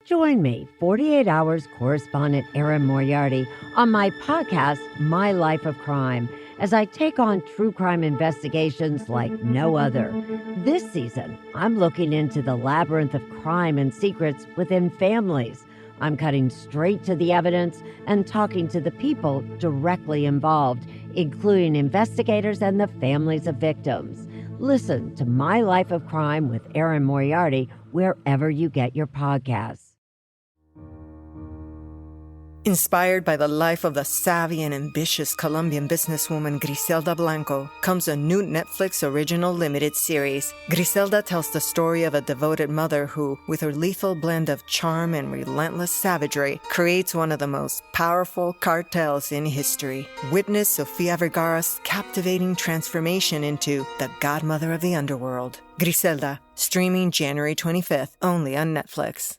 Join me, 48 Hours correspondent Erin Moriarty, on my podcast, My Life of Crime, as I take on true crime investigations like no other. This season, I'm looking into the labyrinth of crime and secrets within families. I'm cutting straight to the evidence and talking to the people directly involved, including investigators and the families of victims. Listen to My Life of Crime with Erin Moriarty wherever you get your podcasts. Inspired by the life of the savvy and ambitious Colombian businesswoman Griselda Blanco comes a new Netflix original limited series. Griselda tells the story of a devoted mother who, with her lethal blend of charm and relentless savagery, creates one of the most powerful cartels in history. Witness Sofia Vergara's captivating transformation into the godmother of the underworld. Griselda, streaming January 25th, only on Netflix.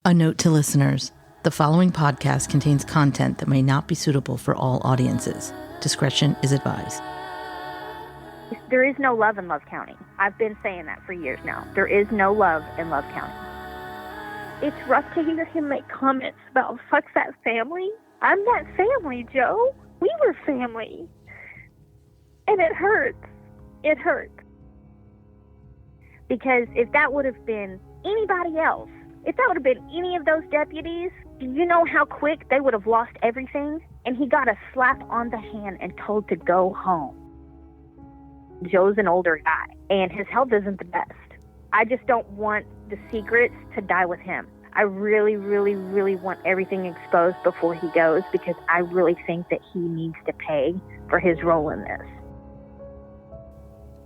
A note to listeners. The following podcast contains content that may not be suitable for all audiences. Discretion is advised. There is no love in Love County. I've been saying that for years now. There is no love in Love County. It's rough to hear him make comments about fuck that family. I'm that family, Joe. We were family. And it hurts. It hurts. Because if that would have been anybody else, if that would have been any of those deputies, do you know how quick they would have lost everything? And he got a slap on the hand and told to go home. Joe's an older guy, and his health isn't the best. I just don't want the secrets to die with him. I really, really, really want everything exposed before he goes, because I really think that he needs to pay for his role in this.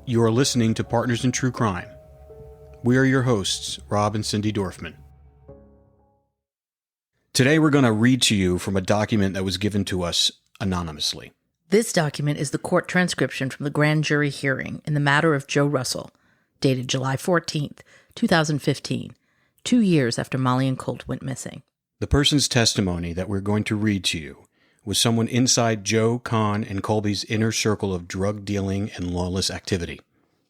You are listening to Partners in True Crime. We are your hosts, Rob and Cindy Dorfman. Today we're going to read to you from a document that was given to us anonymously. This document is the court transcription from the grand jury hearing in the matter of Joe Russell, dated July 14th, 2015, 2 years after Molly and Colt went missing. The person's testimony that we're going to read to you was someone inside Joe, Conn, and Colby's inner circle of drug dealing and lawless activity.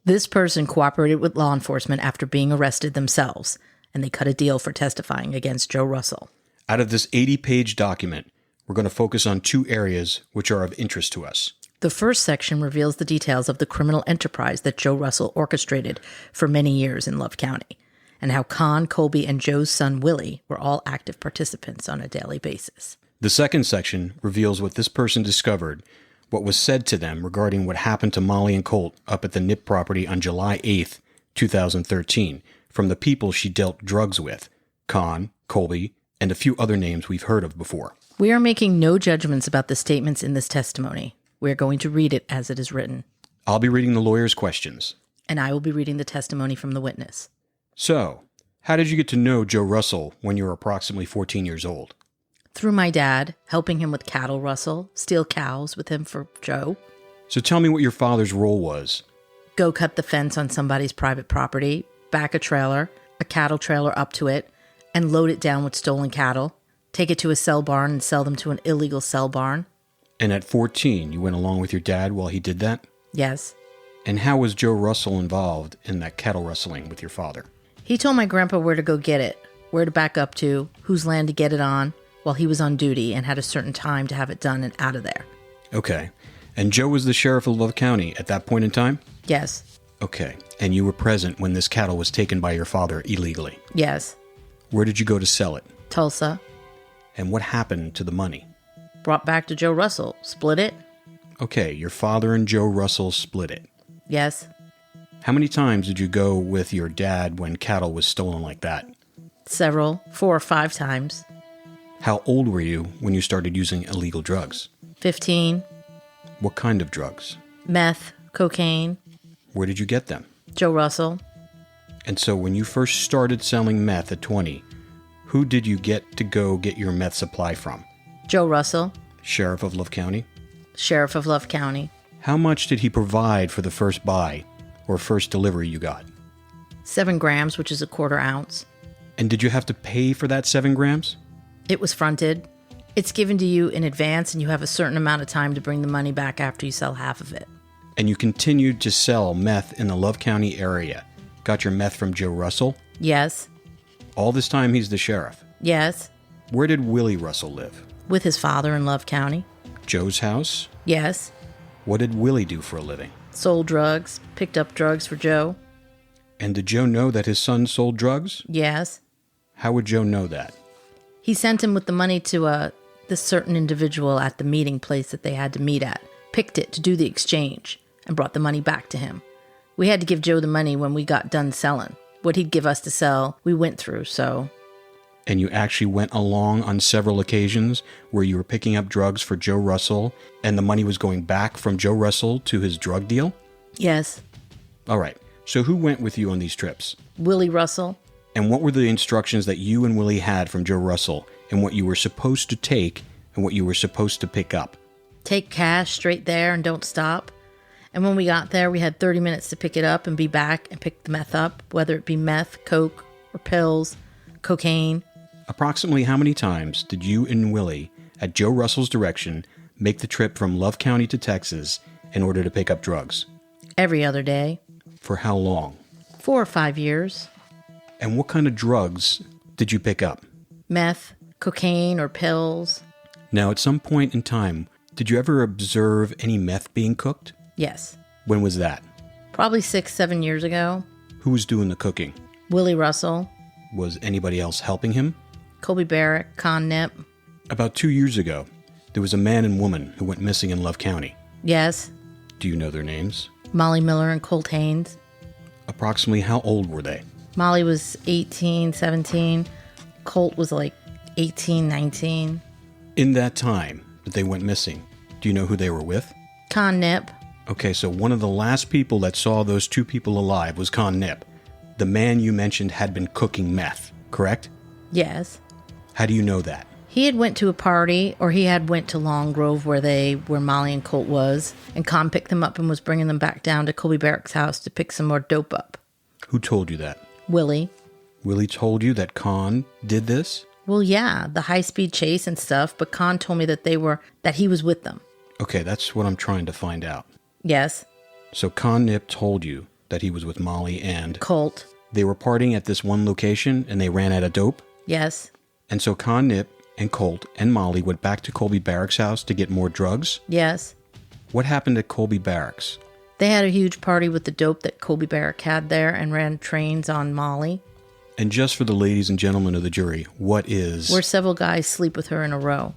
This person cooperated with law enforcement after being arrested themselves, and they cut a deal for testifying against Joe Russell. Out of this 80-page document, we're going to focus on two areas which are of interest to us. The first section reveals the details of the criminal enterprise that Joe Russell orchestrated for many years in Love County, and how Conn, Colby, and Joe's son Willie were all active participants on a daily basis. The second section reveals what this person discovered, what was said to them regarding what happened to Molly and Colt up at the Nipp property on July 8th, 2013, from the people she dealt drugs with, Conn, Colby, and a few other names we've heard of before. We are making no judgments about the statements in this testimony. We are going to read it as it is written. I'll be reading the lawyer's questions. And I will be reading the testimony from the witness. So, how did you get to know Joe Russell when you were approximately 14 years old? Through my dad, helping him with cattle rustle, steal cows with him for Joe. So tell me what your father's role was. Go cut the fence on somebody's private property, back a trailer, a cattle trailer up to it, and load it down with stolen cattle, take it to a sell barn and sell them to an illegal sell barn. And at 14, you went along with your dad while he did that? Yes. And how was Joe Russell involved in that cattle rustling with your father? He told my grandpa where to go get it, where to back up to, whose land to get it on, while he was on duty and had a certain time to have it done and out of there. Okay. And Joe was the sheriff of Love County at that point in time? Yes. Okay. And you were present when this cattle was taken by your father illegally? Yes. Where did you go to sell it? Tulsa. And what happened to the money? Brought back to Joe Russell. Split it. Okay, your father and Joe Russell split it. Yes. How many times did you go with your dad when cattle was stolen like that? Several. 4 or 5 times. How old were you when you started using illegal drugs? 15. What kind of drugs? Meth, cocaine. Where did you get them? Joe Russell. And so when you first started selling meth at 20, who did you get to go get your meth supply from? Joe Russell. Sheriff of Love County? Sheriff of Love County. How much did he provide for the first buy or first delivery you got? 7 grams, which is a 1/4 ounce. And did you have to pay for that 7 grams? It was fronted. It's given to you in advance, and you have a certain amount of time to bring the money back after you sell half of it. And you continued to sell meth in the Love County area. Got your meth from Joe Russell? Yes. All this time he's the sheriff. Yes. Where did Willie Russell live? With his father in Love County. Joe's house? Yes. What did Willie do for a living? Sold drugs. Picked up drugs for Joe. And did Joe know that his son sold drugs? Yes. How would Joe know that? He sent him with the money to this certain individual at the meeting place that they had to meet at. Picked it to do the exchange and brought the money back to him. We had to give Joe the money when we got done selling. What he'd give us to sell, we went through, so... And you actually went along on several occasions where you were picking up drugs for Joe Russell and the money was going back from Joe Russell to his drug deal? Yes. All right. So who went with you on these trips? Willie Russell. And what were the instructions that you and Willie had from Joe Russell and what you were supposed to take and what you were supposed to pick up? Take cash straight there and don't stop. And when we got there, we had 30 minutes to pick it up and be back and pick the meth up, whether it be meth, coke, or pills, cocaine. Approximately how many times did you and Willie, at Joe Russell's direction, make the trip from Love County to Texas in order to pick up drugs? Every other day. For how long? 4 or 5 years. And what kind of drugs did you pick up? Meth, cocaine, or pills. Now, at some point in time, did you ever observe any meth being cooked? Yes. When was that? Probably 6-7 years ago. Who was doing the cooking? Willie Russell. Was anybody else helping him? Colby Barrick, Conn Nipp. About 2 years ago, there was a man and woman who went missing in Love County. Yes. Do you know their names? Molly Miller and Colt Haynes. Approximately how old were they? Molly was 18, 17. Colt was like 18, 19. In that time that they went missing, do you know who they were with? Conn Nipp. Okay, so one of the last people that saw those two people alive was Conn Nipp. The man you mentioned had been cooking meth, correct? Yes. How do you know that? He had went to a party, or he had went to Long Grove where Molly and Colt was, and Conn picked them up and was bringing them back down to Colby Barrick's house to pick some more dope up. Who told you that? Willie. Willie told you that Conn did this? Well, yeah, the high-speed chase and stuff, but Conn told me that he was with them. Okay, that's what I'm trying to find out. Yes. So Conn Nipp told you that he was with Molly and... Colt. They were partying at this one location and they ran out of dope? Yes. And so Conn Nipp and Colt and Molly went back to Colby Barrick's house to get more drugs? Yes. What happened at Colby Barrick's? They had a huge party with the dope that Colby Barrick had there and ran trains on Molly. And just for the ladies and gentlemen of the jury, what is... Where several guys sleep with her in a row.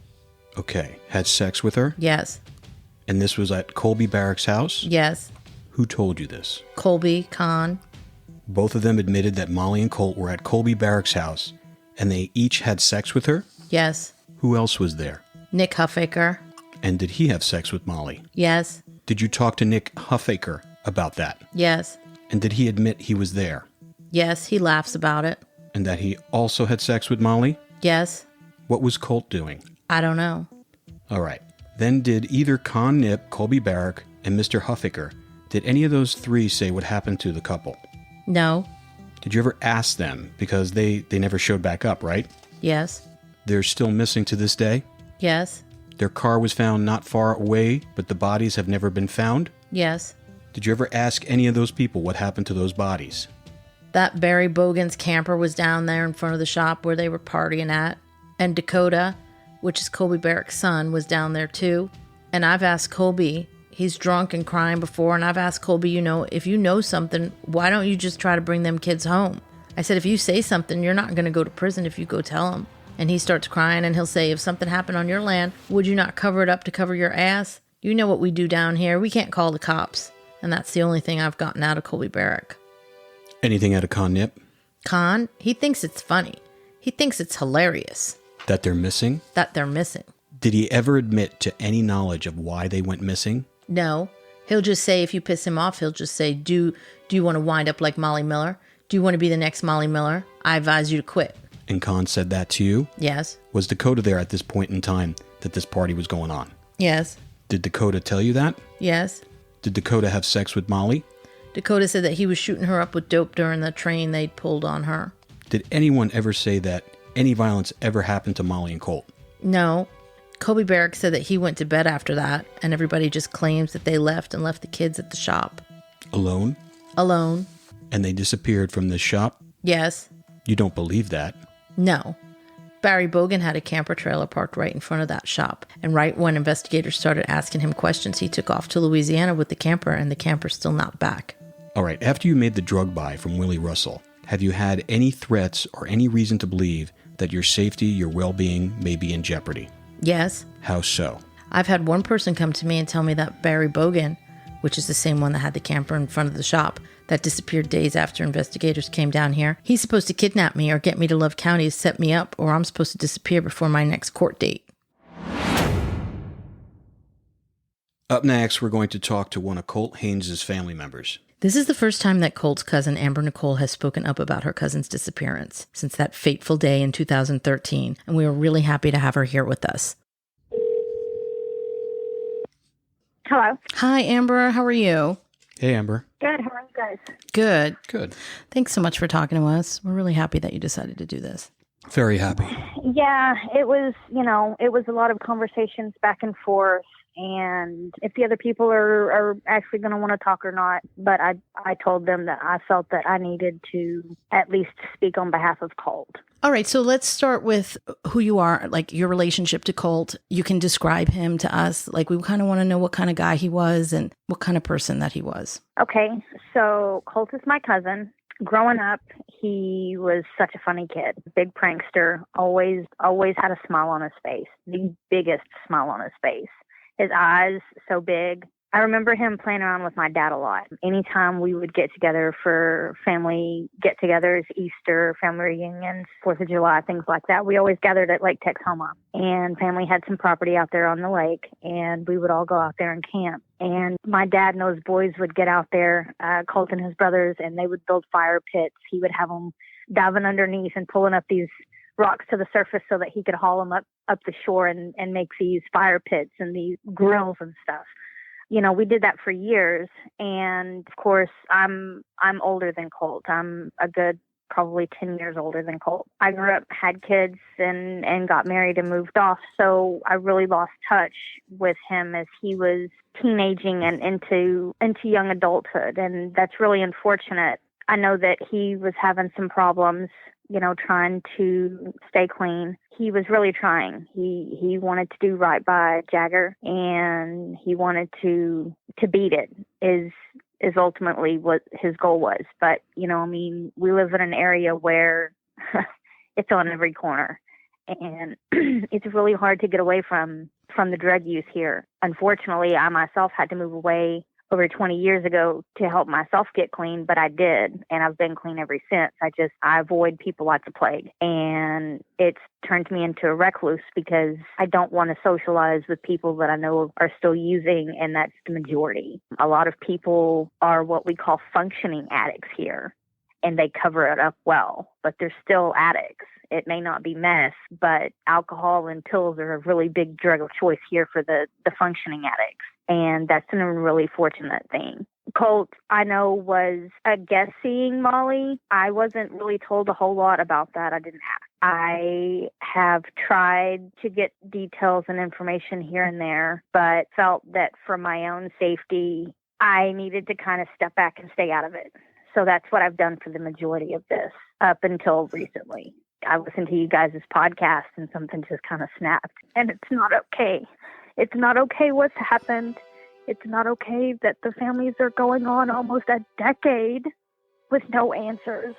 Okay. Had sex with her? Yes. And this was at Colby Barrick's house? Yes. Who told you this? Colby, Conn. Both of them admitted that Molly and Colt were at Colby Barrick's house, and they each had sex with her? Yes. Who else was there? Nick Huffaker. And did he have sex with Molly? Yes. Did you talk to Nick Huffaker about that? Yes. And did he admit he was there? Yes, he laughs about it. And that he also had sex with Molly? Yes. What was Colt doing? I don't know. All right. Then did either Conn Nipp, Colby Barrick, and Mr. Huffaker, did any of those three say what happened to the couple? No. Did you ever ask them? Because they never showed back up, right? Yes. They're still missing to this day? Yes. Their car was found not far away, but the bodies have never been found? Yes. Did you ever ask any of those people what happened to those bodies? That Barry Bogan's camper was down there in front of the shop where they were partying at. And Dakota, which is Colby Barrick's son, was down there too. And I've asked Colby, he's drunk and crying before, and I've asked Colby, if you know something, why don't you just try to bring them kids home? I said, if you say something, you're not going to go to prison if you go tell them. And he starts crying and he'll say, if something happened on your land, would you not cover it up to cover your ass? You know what we do down here. We can't call the cops. And that's the only thing I've gotten out of Colby Barrick. Anything out of Conn Nipp? Conn, he thinks it's funny. He thinks it's hilarious. That they're missing? That they're missing. Did he ever admit to any knowledge of why they went missing? No. He'll just say, if you piss him off, he'll just say, do you want to wind up like Molly Miller? Do you want to be the next Molly Miller? I advise you to quit. And Conn said that to you? Yes. Was Dakota there at this point in time that this party was going on? Yes. Did Dakota tell you that? Yes. Did Dakota have sex with Molly? Dakota said that he was shooting her up with dope during the train they'd pulled on her. Did anyone ever say that any violence ever happened to Molly and Colt? No. Colby Barrick said that he went to bed after that, and everybody just claims that they left the kids at the shop. Alone? Alone. And they disappeared from this shop? Yes. You don't believe that? No. Barry Bogan had a camper trailer parked right in front of that shop. And right when investigators started asking him questions, he took off to Louisiana with the camper, and the camper's still not back. All right, after you made the drug buy from Willie Russell, have you had any threats or any reason to believe that your safety, your well-being may be in jeopardy? Yes. How so? I've had one person come to me and tell me that Barry Bogan, which is the same one that had the camper in front of the shop, that disappeared days after investigators came down here, he's supposed to kidnap me or get me to Love County to set me up, or I'm supposed to disappear before my next court date. Up next, we're going to talk to one of Colt Haynes' family members. This is the first time that Colt's cousin, Amber Nicole, has spoken up about her cousin's disappearance since that fateful day in 2013, and we are really happy to have her here with us. Hello. Hi, Amber. How are you? Hey, Amber. Good. How are you guys? Good. Good. Thanks so much for talking to us. We're really happy that you decided to do this. Very happy. Yeah, it was a lot of conversations back and forth, and if the other people are actually going to want to talk or not. But I told them that I felt that I needed to at least speak on behalf of Colt. All right, so let's start with who you are, like your relationship to Colt. You can describe him to us. Like, we kind of want to know what kind of guy he was and what kind of person that he was. Okay, so Colt is my cousin. Growing up, he was such a funny kid, big prankster, always had a smile on his face, the biggest smile on his face. His eyes so big. I remember him playing around with my dad a lot. Anytime we would get together for family get-togethers, Easter, family reunions, 4th of July, things like that, we always gathered at Lake Texoma. And family had some property out there on the lake, and we would all go out there and camp. And my dad and those boys would get out there, Colt and his brothers, and they would build fire pits. He would have them diving underneath and pulling up these rocks to the surface so that he could haul them up the shore and make these fire pits and these grills and stuff. You know, we did that for years. And of course, I'm older than Colt. I'm a good probably 10 years older than Colt. I grew up, had kids, and got married and moved off. So I really lost touch with him as he was teenaging and into young adulthood. And that's really unfortunate. I know that he was having some problems, you know, trying to stay clean. He was really trying. He wanted to do right by Jagger, and he wanted to beat it is ultimately what his goal was. But, you know, I mean, we live in an area where it's on every corner, and it's really hard to get away from the drug use here. Unfortunately, I myself had to move away over 20 years ago to help myself get clean, but I did, and I've been clean ever since. I avoid people like the plague, and it's turned me into a recluse because I don't want to socialize with people that I know are still using, and that's the majority. A lot of people are what we call functioning addicts here, and they cover it up well, but they're still addicts. It may not be meth, but alcohol and pills are a really big drug of choice here for the functioning addicts. And that's a really fortunate thing. Colt, I know, was a guest seeing Molly. I wasn't really told a whole lot about that. I didn't ask. I have tried to get details and information here and there, but felt that for my own safety, I needed to kind of step back and stay out of it. So that's what I've done for the majority of this up until recently. I listened to you guys' podcast and something just kind of snapped. And it's not okay. It's not okay what's happened. It's not okay that the families are going on almost a decade with no answers.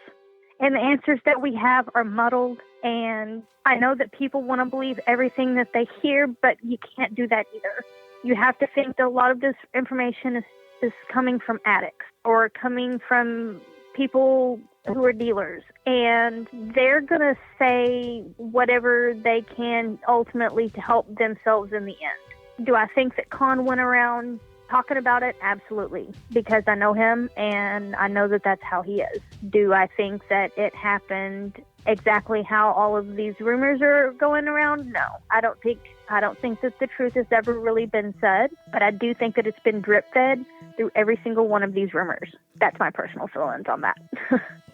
And the answers that we have are muddled. And I know that people want to believe everything that they hear, but you can't do that either. You have to think that a lot of this information is coming from addicts or coming from people who are dealers, and they're going to say whatever they can ultimately to help themselves in the end. Do I think that Conn went around talking about it? Absolutely, because I know him and I know that that's how he is. Do I think that it happened exactly how all of these rumors are going around? No, I don't think that the truth has ever really been said, but I do think that it's been drip fed through every single one of these rumors. That's my personal feelings on that.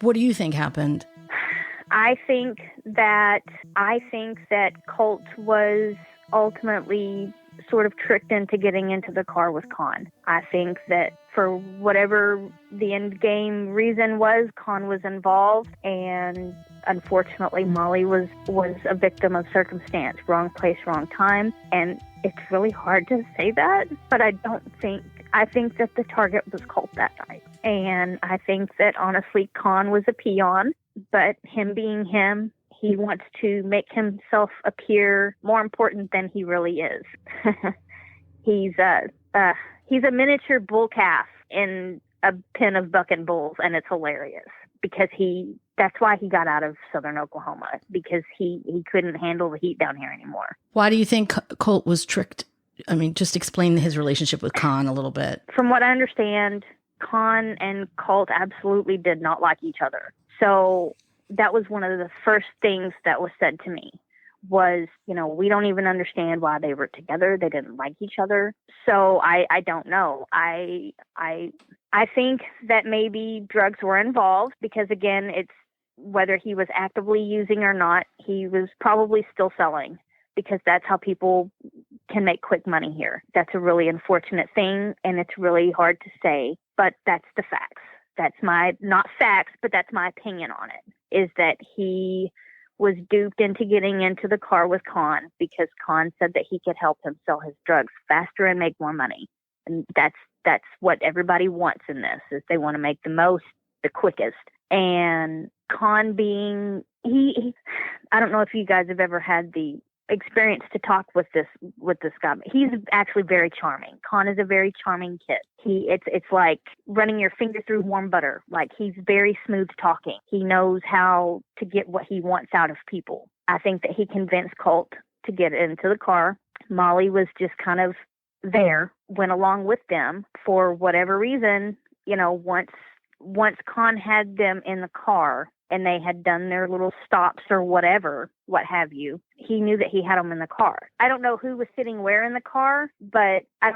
What do you think happened? I think that Colt was ultimately sort of tricked into getting into the car with Conn. I think that for whatever the end game reason was, Conn was involved, and unfortunately, Molly was a victim of circumstance, wrong place, wrong time. And it's really hard to say that, but I think that the target was Colt that night. And I think that honestly, Conn was a peon, but him being him, he wants to make himself appear more important than he really is. He's a miniature bull calf in a pen of bucking bulls, and it's hilarious because that's why he got out of Southern Oklahoma, because he couldn't handle the heat down here anymore. Why do you think Colt was tricked? I mean, just explain his relationship with Conn a little bit. From what I understand, Conn and Colt absolutely did not like each other. So that was one of the first things that was said to me was, we don't even understand why they were together. They didn't like each other. So I don't know. I think that maybe drugs were involved because, again, it's whether he was actively using or not, he was probably still selling because that's how people can make quick money here. That's a really unfortunate thing, and it's really hard to say, but that's the facts. That's not facts, but that's my opinion on it, is that he was duped into getting into the car with Conn because Conn said that he could help him sell his drugs faster and make more money. And that's what everybody wants in this, is they want to make the most, the quickest. And Conn being, I don't know if you guys have ever had the experience to talk with this guy. He's actually very charming. Conn is a very charming kid. It's like running your finger through warm butter. Like, he's very smooth talking. He knows how to get what he wants out of people. I think that he convinced Colt to get into the car. Molly was just kind of there, went along with them for whatever reason. Once Conn had them in the car and they had done their little stops or whatever, what have you, he knew that he had them in the car. I don't know who was sitting where in the car, but I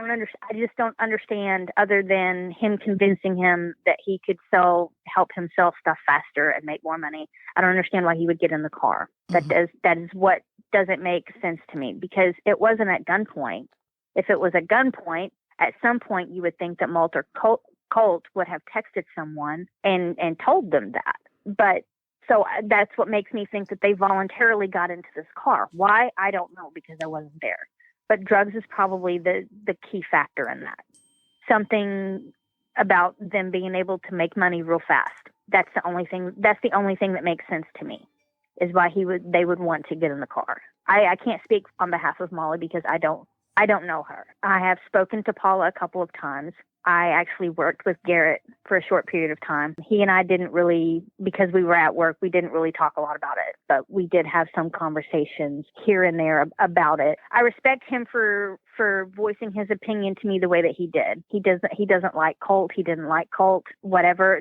just don't understand, other than him convincing him that he could help him sell stuff faster and make more money. I don't understand why he would get in the car. That is what doesn't make sense to me, because it wasn't at gunpoint. If it was at gunpoint, at some point you would think that Molt or Colt would have texted someone and told them that. But so that's what makes me think that they voluntarily got into this car. Why? I don't know, because I wasn't there. But drugs is probably the key factor in that. Something about them being able to make money real fast. That's the only thing that makes sense to me, is why they would want to get in the car. I can't speak on behalf of Molly because I don't know her. I have spoken to Paula a couple of times. I actually worked with Garrett for a short period of time. He and I didn't really, because we were at work, we didn't really talk a lot about it, but we did have some conversations here and there about it. I respect him for voicing his opinion to me the way that he did. He doesn't like Colt. He didn't like Colt, whatever.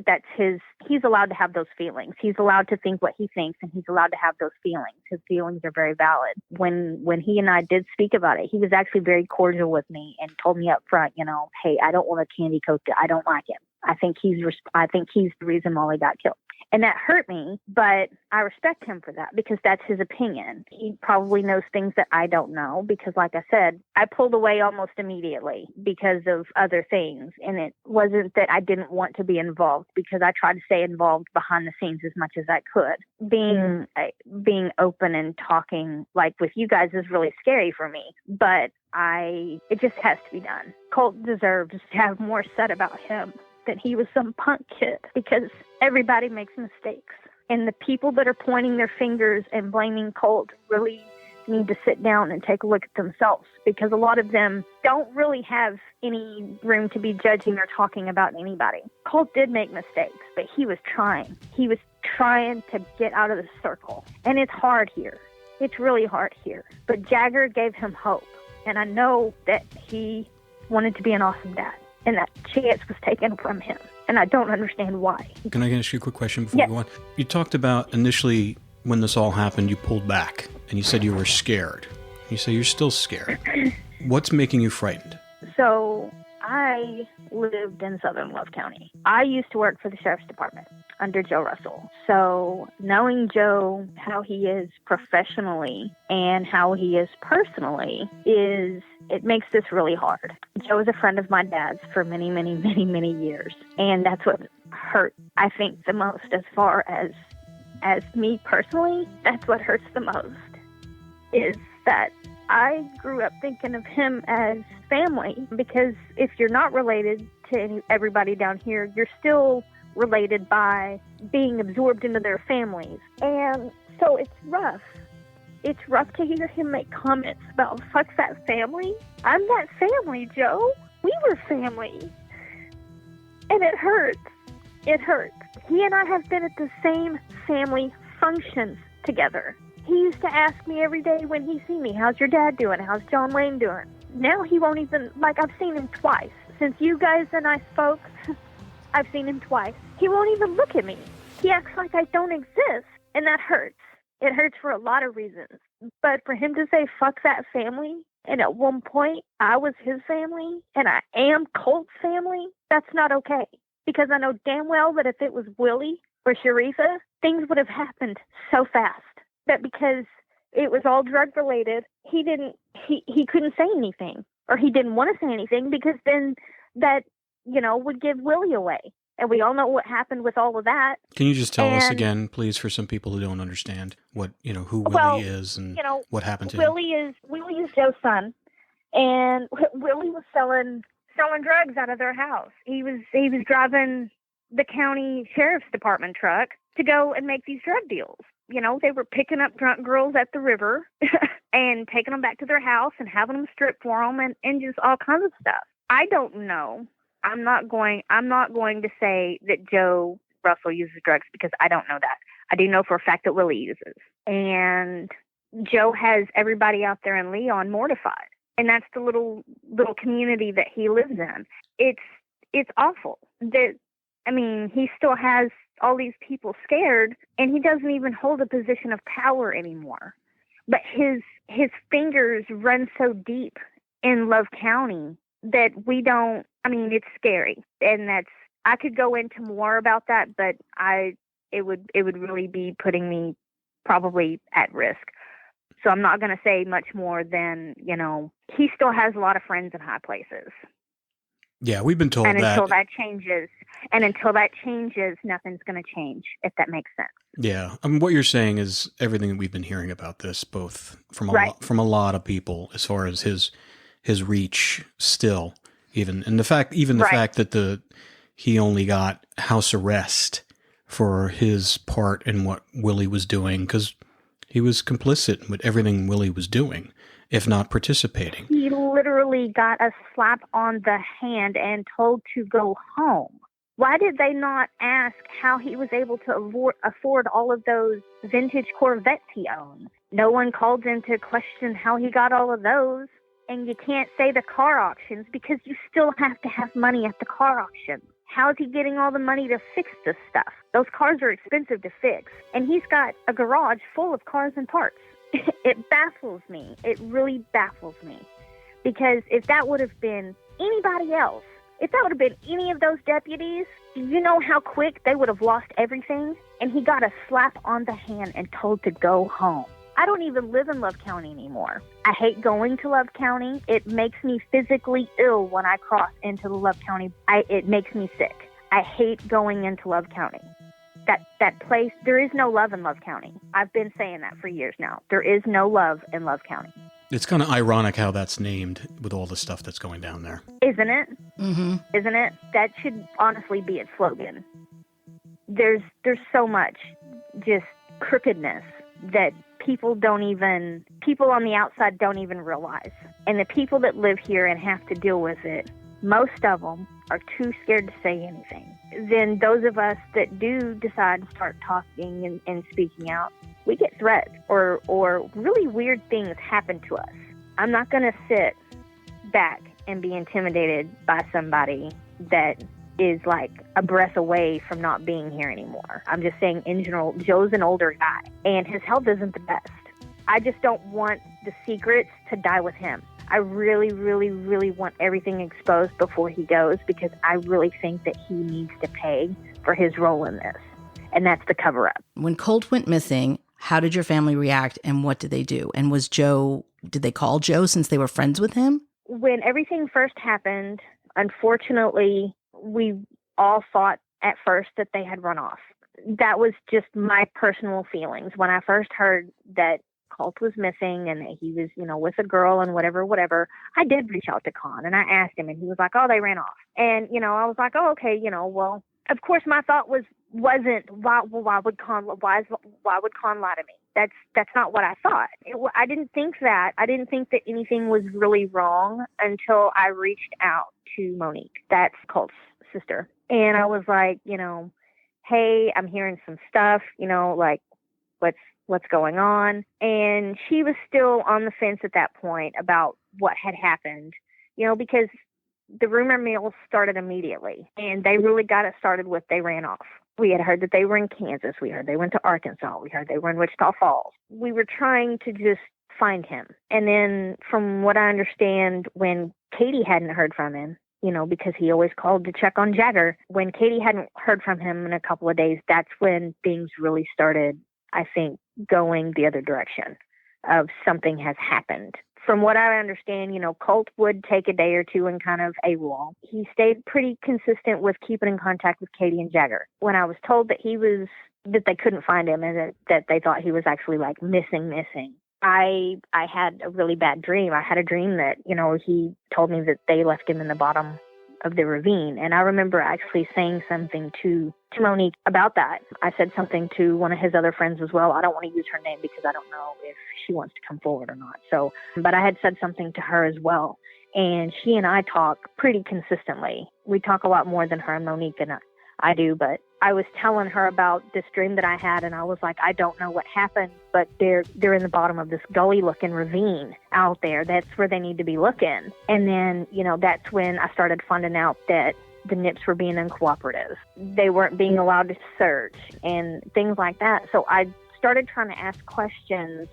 He's allowed to have those feelings. He's allowed to think what he thinks, and he's allowed to have those feelings. His feelings are very valid. When he and I did speak about it, he was actually very cordial with me and told me up front, hey, I don't want to candy coat it. I don't like him. I think he's the reason Molly got killed. And that hurt me, but I respect him for that because that's his opinion. He probably knows things that I don't know because, like I said, I pulled away almost immediately because of other things. And it wasn't that I didn't want to be involved, because I tried to stay involved behind the scenes as much as I could. Being open and talking like with you guys is really scary for me, but it just has to be done. Colt deserves to have more said about him that he was some punk kid, because everybody makes mistakes. And the people that are pointing their fingers and blaming Colt really need to sit down and take a look at themselves, because a lot of them don't really have any room to be judging or talking about anybody. Colt did make mistakes, but he was trying. He was trying to get out of the circle. And it's hard here. It's really hard here. But Jagger gave him hope. And I know that he wanted to be an awesome dad, and that chance was taken from him. And I don't understand why. Can I ask you a quick question before we go on? You talked about initially when this all happened, you pulled back and you said you were scared. You say you're still scared. What's making you frightened? So I lived in Southern Love County. I used to work for the Sheriff's Department under Joe Russell. So knowing Joe, how he is professionally and how he is personally, it makes this really hard. Joe was a friend of my dad's for many, many, many, many years. And that's what hurt, I think, the most as far as as me personally, that's what hurts the most, is that I grew up thinking of him as family, because if you're not related to everybody down here, you're still related by being absorbed into their families. And so it's rough. It's rough to hear him make comments about fuck that family. I'm that family, Joe. We were family. And it hurts. It hurts. He and I have been at the same family functions together. He used to ask me every day when he see me, how's your dad doing? How's John Wayne doing? Now he won't even, I've seen him twice. Since you guys and I spoke, I've seen him twice. He won't even look at me. He acts like I don't exist, and that hurts. It hurts for a lot of reasons. But for him to say, fuck that family, and at one point I was his family, and I am Colt's family, that's not okay. Because I know damn well that if it was Willie or Sharifa, things would have happened so fast. That because it was all drug related, he couldn't say anything, or he didn't want to say anything, because then that, would give Willie away. And we all know what happened with all of that. Can you just tell us again, please, for some people who don't understand what, who Willie is and what happened to him? Willie is Joe's son, and Willie was selling drugs out of their house. He was driving the county sheriff's department truck to go and make these drug deals. They were picking up drunk girls at the river and taking them back to their house and having them strip for them and just all kinds of stuff. I don't know. I'm not going to say that Joe Russell uses drugs, because I don't know that. I do know for a fact that Willie uses. And Joe has everybody out there in Leon mortified. And that's the little community that he lives in. It's awful. He still has all these people scared, and he doesn't even hold a position of power anymore. But his fingers run so deep in Love County that we don't, it's scary. And I could go into more about that, but it would really be putting me probably at risk. So I'm not going to say much more than, he still has a lot of friends in high places. Yeah, we've been told that. And until that changes, nothing's going to change, if that makes sense. Yeah. What you're saying is everything that we've been hearing about this, both from a lot of people, as far as his reach still, and the fact that he only got house arrest for his part in what Willie was doing, because he was complicit with everything Willie was doing, if not participating. He literally got a slap on the hand and told to go home. Why did they not ask how he was able to afford all of those vintage Corvettes he owns? No one called into question how he got all of those. And you can't say the car auctions, because you still have to have money at the car auction. How's he getting all the money to fix this stuff? Those cars are expensive to fix. And he's got a garage full of cars and parts. It baffles me. It really baffles me. Because if that would have been anybody else, if that would have been any of those deputies, do you know how quick they would have lost everything? And he got a slap on the hand and told to go home. I don't even live in Love County anymore. I hate going to Love County. It makes me physically ill when I cross into the Love County. It makes me sick. I hate going into Love County. That place, there is no love in Love County. I've been saying that for years now. There is no love in Love County. It's kind of ironic how that's named with all the stuff that's going down there. Isn't it? Mm-hmm. Isn't it? That should honestly be its slogan. There's so much just crookedness that people on the outside don't even realize. And the people that live here and have to deal with it, most of them are too scared to say anything. Then those of us that do decide to start talking and speaking out, we get threats or really weird things happen to us. I'm not going to sit back and be intimidated by somebody that is like a breath away from not being here anymore. I'm just saying, in general, Joe's an older guy and his health isn't the best. I just don't want the secrets to die with him. I really, really, really want everything exposed before he goes, because I really think that he needs to pay for his role in this. And that's the cover-up. When Colt went missing, how did your family react and what did they do? And did they call Joe since they were friends with him? When everything first happened, unfortunately, we all thought at first that they had run off. that was just my personal feelings. When I first heard that Colt was missing and that he was, with a girl and whatever, I did reach out to Conn and I asked him, and he was like, oh, they ran off. And, I was like, oh, okay, well, of course my thought wasn't why would Conn lie to me? That's not what I thought. I didn't think that. I didn't think that anything was really wrong until I reached out to Monique. That's Colt's sister. And I was like, hey, I'm hearing some stuff, like what's going on. And she was still on the fence at that point about what had happened, because the rumor mill started immediately, and they really got it started with they ran off. We had heard that they were in Kansas. We heard they went to Arkansas. We heard they were in Wichita Falls. We were trying to just find him. And then from what I understand, when Katie hadn't heard from him, because he always called to check on Jagger, when Katie hadn't heard from him in a couple of days, that's when things really started, I think, going the other direction of something has happened. From what I understand, Colt would take a day or two and kind of AWOL. He stayed pretty consistent with keeping in contact with Katie and Jagger. When I was told that that they couldn't find him and that they thought he was actually like missing, I had a really bad dream. I had a dream that, he told me that they left him in the bottom of the ravine. And I remember actually saying something to Monique about that. I said something to one of his other friends as well. I don't want to use her name because I don't know if she wants to come forward or not. So, but I had said something to her as well. And she and I talk pretty consistently. We talk a lot more than her and Monique and I do, but I was telling her about this dream that I had, and I was like, I don't know what happened, but they're in the bottom of this gully-looking ravine out there. That's where they need to be looking. And then, that's when I started finding out that the Nipps were being uncooperative. They weren't being allowed to search and things like that. So I started trying to ask questions,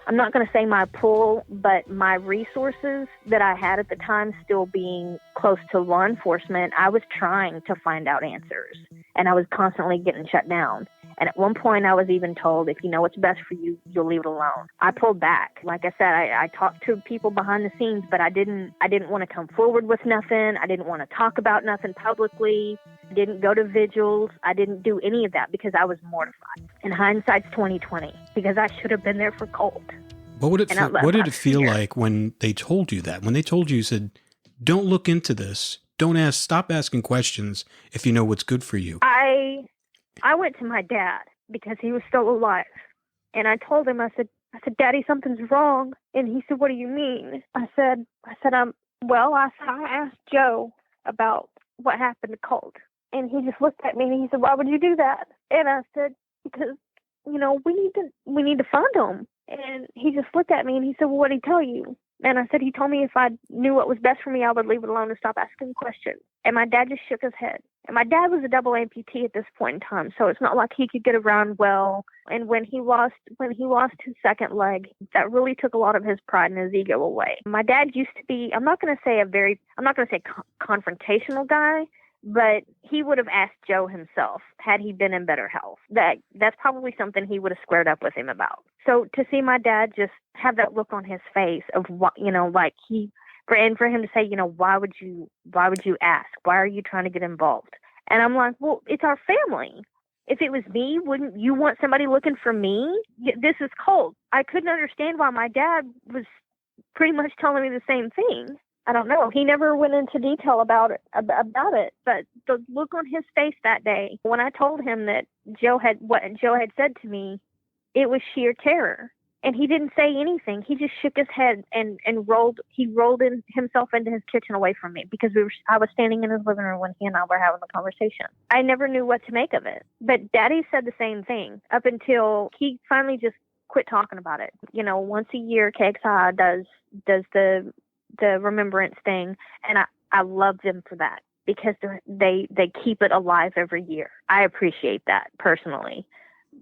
I'm not going to say my pull, but my resources that I had at the time, still being close to law enforcement, I was trying to find out answers, and I was constantly getting shut down. And at one point I was even told, if you know what's best for you, you'll leave it alone. I pulled back. Like I said, I talked to people behind the scenes, but I didn't want to come forward with nothing. I didn't want to talk about nothing publicly. I didn't go to vigils. I didn't do any of that because I was mortified. And hindsight's 20/20, because I should have been there for Colt. What did it feel like when they told you that? When they told you, said, don't look into this. Stop asking questions if you know what's good for you. I went to my dad because he was still alive. And I told him, I said, Daddy, something's wrong. And he said, what do you mean? I said, I asked Joe about what happened to Colt. And he just looked at me and he said, why would you do that? And I said, because, we need to find him. And he just looked at me and he said, well, what did he tell you? And I said, he told me if I knew what was best for me, I would leave it alone and stop asking questions. And my dad just shook his head. And my dad was a double amputee at this point in time, so it's not like he could get around well. And when he lost his second leg, that really took a lot of his pride and his ego away. My dad used to be, I'm not going to say confrontational guy, but he would have asked Joe himself had he been in better health. That's probably something he would have squared up with him about. So to see my dad just have that look on his face of what, and for him to say, why would you ask? Why are you trying to get involved? And I'm like, well, it's our family. If it was me, wouldn't you want somebody looking for me? This is Colt. I couldn't understand why my dad was pretty much telling me the same thing. I don't know. He never went into detail about it, but the look on his face that day, when I told him that what Joe had said to me, it was sheer terror. And he didn't say anything. He just shook his head and rolled himself into his kitchen away from me because I was standing in his living room when he and I were having the conversation. I never knew what to make of it. But Daddy said the same thing up until he finally just quit talking about it. Once a year, KXI does the remembrance thing, and I love them for that because they keep it alive every year. I appreciate that personally.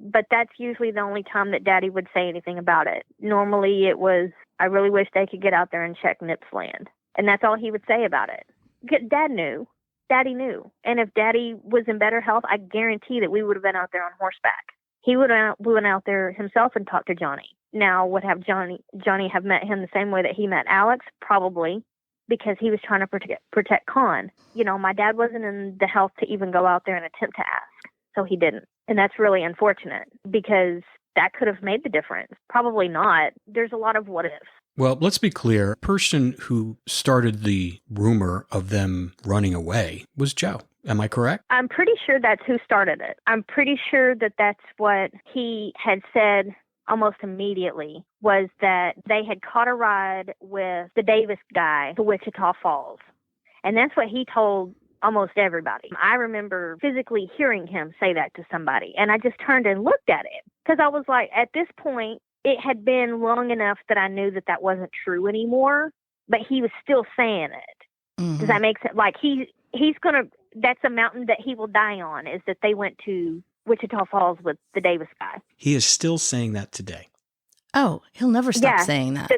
But that's usually the only time that Daddy would say anything about it. Normally it was, I really wish they could get out there and check Nipp's land. And that's all he would say about it. Dad knew. Daddy knew. And if Daddy was in better health, I guarantee that we would have been out there on horseback. He would have went out there himself and talked to Johnny. Now, would have Johnny have met him the same way that he met Alex? Probably, because he was trying to protect Conn. My dad wasn't in the health to even go out there and attempt to ask. So he didn't. And that's really unfortunate because that could have made the difference. Probably not. There's a lot of what ifs. Well, let's be clear. The person who started the rumor of them running away was Joe. Am I correct? I'm pretty sure that's who started it. I'm pretty sure that that's what he had said almost immediately, was that they had caught a ride with the Davis guy to Wichita Falls. And that's what he told almost everybody. I remember physically hearing him say that to somebody. And I just turned and looked at it because I was like, at this point, it had been long enough that I knew that that wasn't true anymore, but he was still saying it. Mm-hmm. Does that make sense? Like he's going to, that's a mountain that he will die on, is that they went to Wichita Falls with the Davis guy. He is still saying that today. Oh, he'll never stop saying that.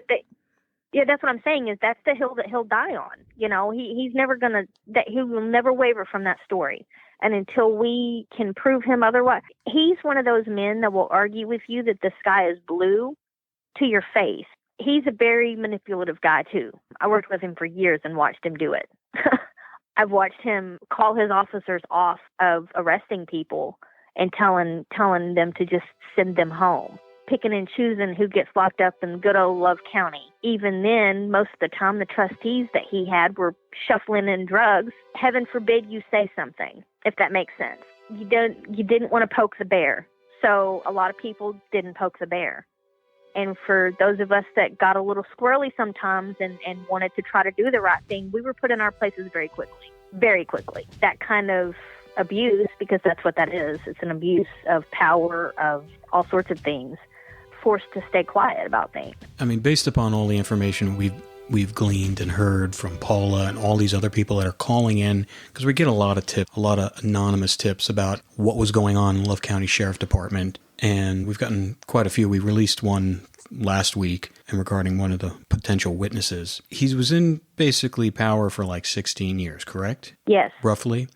Yeah, that's what I'm saying, is that's the hill that he'll die on. You know, he's never going to, that he will never waver from that story. And until we can prove him otherwise, he's one of those men that will argue with you that the sky is blue to your face. He's a very manipulative guy too. I worked with him for years and watched him do it. I've watched him call his officers off of arresting people and telling them to just send them home, picking and choosing who gets locked up in good old Love County. Even then, most of the time, the trustees that he had were shuffling in drugs. Heaven forbid you say something, if that makes sense. You didn't want to poke the bear. So a lot of people didn't poke the bear. And for those of us that got a little squirrely sometimes and wanted to try to do the right thing, we were put in our places very quickly, very quickly. That kind of abuse, because that's what that is. It's an abuse of power, of all sorts of things, forced to stay quiet about things. I mean, based upon all the information we've gleaned and heard from Paula and all these other people that are calling in, because we get a lot of tips, a lot of anonymous tips about what was going on in Love County Sheriff Department. And we've gotten quite a few. We released one last week and regarding one of the potential witnesses. He was in basically power for like 16 years, correct? Yes. Roughly.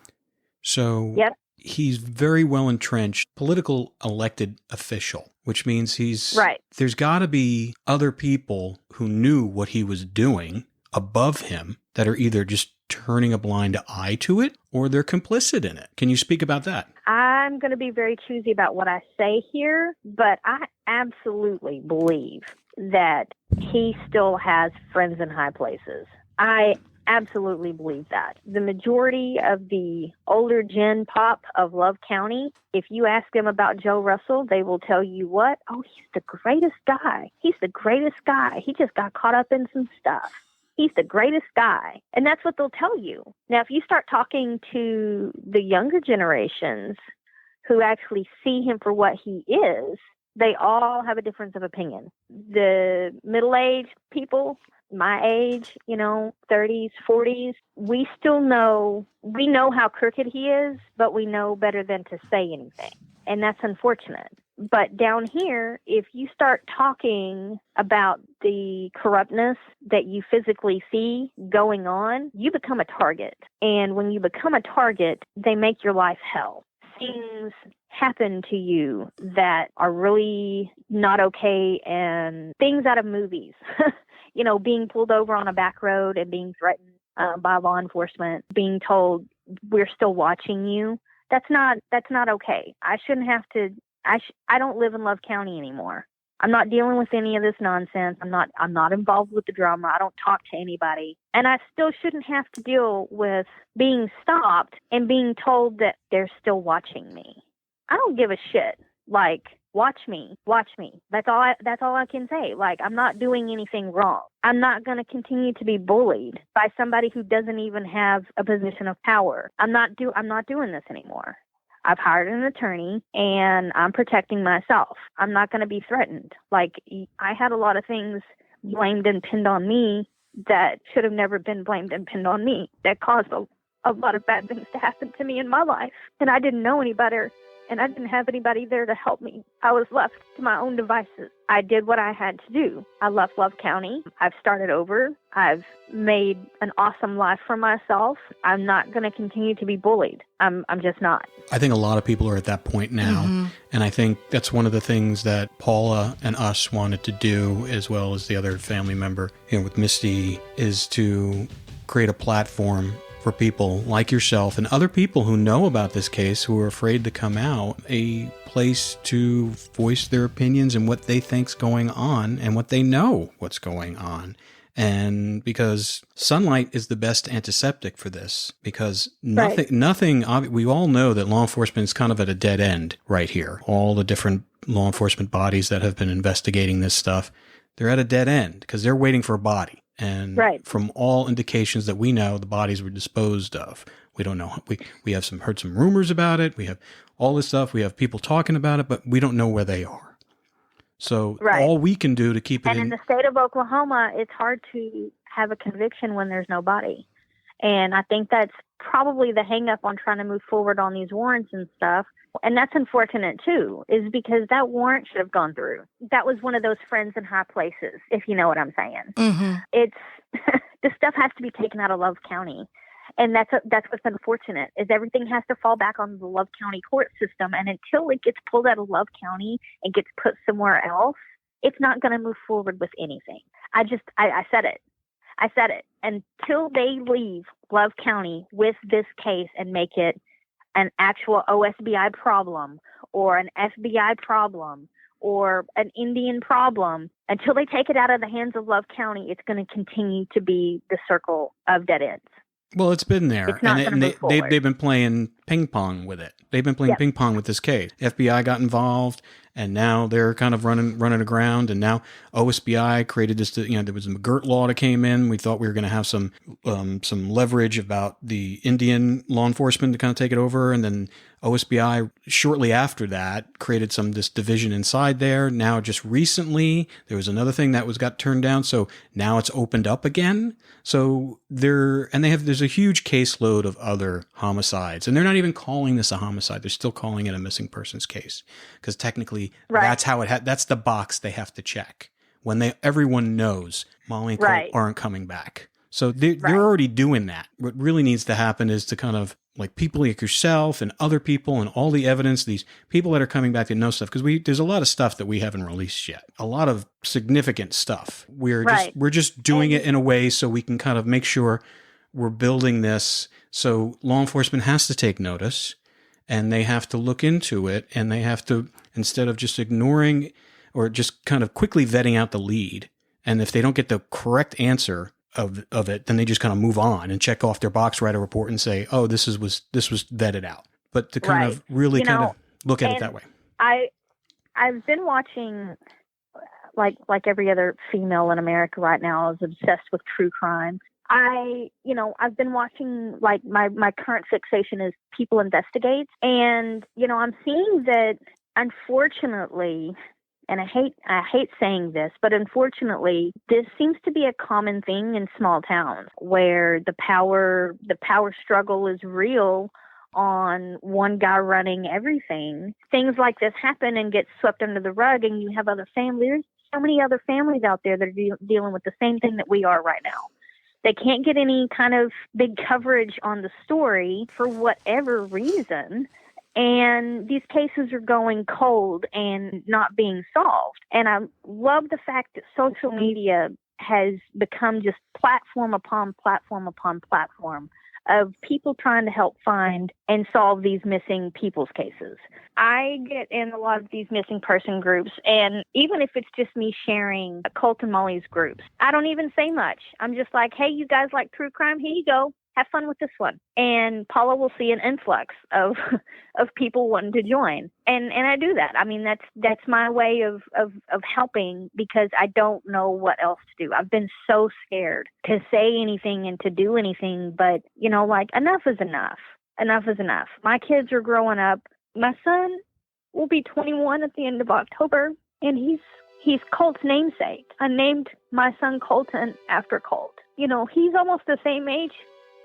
So yep. He's very well entrenched political elected official, which means right. There's got to be other people who knew what he was doing above him that are either just turning a blind eye to it or they're complicit in it. Can you speak about that? I'm going to be very choosy about what I say here, but I absolutely believe that he still has friends in high places. I absolutely believe that. The majority of the older gen pop of Love County, if you ask them about Joe Russell, they will tell you what? Oh, he's the greatest guy. He's the greatest guy. He just got caught up in some stuff. He's the greatest guy. And that's what they'll tell you. Now, if you start talking to the younger generations who actually see him for what he is, they all have a difference of opinion. The middle-aged people, my age, 30s, 40s, we know how crooked he is, but we know better than to say anything. And that's unfortunate. But down here, if you start talking about the corruptness that you physically see going on, you become a target. And when you become a target, they make your life hell. Things happen to you that are really not okay, and things out of movies. Being pulled over on a back road and being threatened by law enforcement, being told we're still watching you. That's not okay. I shouldn't have to. I don't live in Love County anymore. I'm not dealing with any of this nonsense. I'm not involved with the drama. I don't talk to anybody. And I still shouldn't have to deal with being stopped and being told that they're still watching me. I don't give a shit. Like, watch me. That's all I can say. Like, I'm not doing anything wrong. I'm not going to continue to be bullied by somebody who doesn't even have a position of power. I'm not doing this anymore. I've hired an attorney and I'm protecting myself. I'm not going to be threatened. Like, I had a lot of things blamed and pinned on me that should have never been blamed and pinned on me, that caused a lot of bad things to happen to me in my life. And I didn't know any better. And I didn't have anybody there to help me. I was left to my own devices. I did what I had to do. I left Love County. I've started over. I've made an awesome life for myself. I'm not going to continue to be bullied. I'm just not. I think a lot of people are at that point now. Mm-hmm. And I think that's one of the things that Paula and us wanted to do, as well as the other family member, with Misty, is to create a platform for people like yourself and other people who know about this case who are afraid to come out a place to voice their opinions and what they think's going on and what they know what's going on. And because sunlight is the best antiseptic for this, because nothing, we all know that law enforcement is kind of at a dead end right here. All the different law enforcement bodies that have been investigating this stuff, they're at a dead end because they're waiting for a body. And from all indications that we know, the bodies were disposed of. We don't know. We have heard some rumors about it. We have all this stuff. We have people talking about it, but we don't know where they are. So all we can do to keep it in the state of Oklahoma, it's hard to have a conviction when there's no body. And I think that's probably the hang up on trying to move forward on these warrants and stuff. And that's unfortunate too, is because that warrant should have gone through. That was one of those friends in high places, if you know what I'm saying. Mm-hmm. It's this stuff has to be taken out of Love County. And that's what's unfortunate, is everything has to fall back on the Love County court system. And until it gets pulled out of Love County and gets put somewhere else, it's not going to move forward with anything. I said it. I said it. Until they leave Love County with this case and make it an actual OSBI problem or an FBI problem or an Indian problem, until they take it out of the hands of Love County, it's going to continue to be the circle of dead ends. Well, it's been there, and they've been playing ping pong with it. They've been playing ping pong with this case. FBI got involved, and now they're kind of running aground. And now OSBI created this. There was a McGirt law that came in. We thought we were going to have some leverage about the Indian law enforcement to kind of take it over, and then OSBI shortly after that created this division inside there. Now, just recently, there was another thing that got turned down, so now it's opened up again. So there's a huge caseload of other homicides, and they're not even calling this a homicide. They're still calling it a missing persons case because technically that's how that's the box they have to check when everyone knows Molly and Colt aren't coming back. So they're already doing that. What really needs to happen is to kind of like people like yourself and other people and all the evidence, these people that are coming back that know stuff, because there's a lot of stuff that we haven't released yet, a lot of significant stuff. We're just doing it in a way so we can kind of make sure we're building this. So law enforcement has to take notice and they have to look into it, and they have to, instead of just ignoring or just kind of quickly vetting out the lead. And if they don't get the correct answer of it, then they just kind of move on and check off their box, write a report and say, oh, this was vetted out. But to kind of really kind of look at it that way. I've been watching, like every other female in America right now is obsessed with true crime. I've been watching, like my current fixation is People Investigate. And, I'm seeing that, unfortunately, and I hate saying this, but unfortunately, this seems to be a common thing in small towns where the power struggle is real on one guy running everything. Things like this happen and get swept under the rug, and you have other families. There's so many other families out there that are dealing with the same thing that we are right now. They can't get any kind of big coverage on the story for whatever reason. And these cases are going cold and not being solved. And I love the fact that social media has become just platform upon platform upon platform of people trying to help find and solve these missing people's cases. I get in a lot of these missing person groups, and even if it's just me sharing Colt and Molly's groups, I don't even say much. I'm just like, hey, you guys like true crime? Here you go. Have fun with this one. And Paula will see an influx of people wanting to join. And I do that. I mean, that's my way of helping, because I don't know what else to do. I've been so scared to say anything and to do anything, but enough is enough. Enough is enough. My kids are growing up. My son will be 21 at the end of October, and he's Colt's namesake. I named my son Colton after Colt. He's almost the same age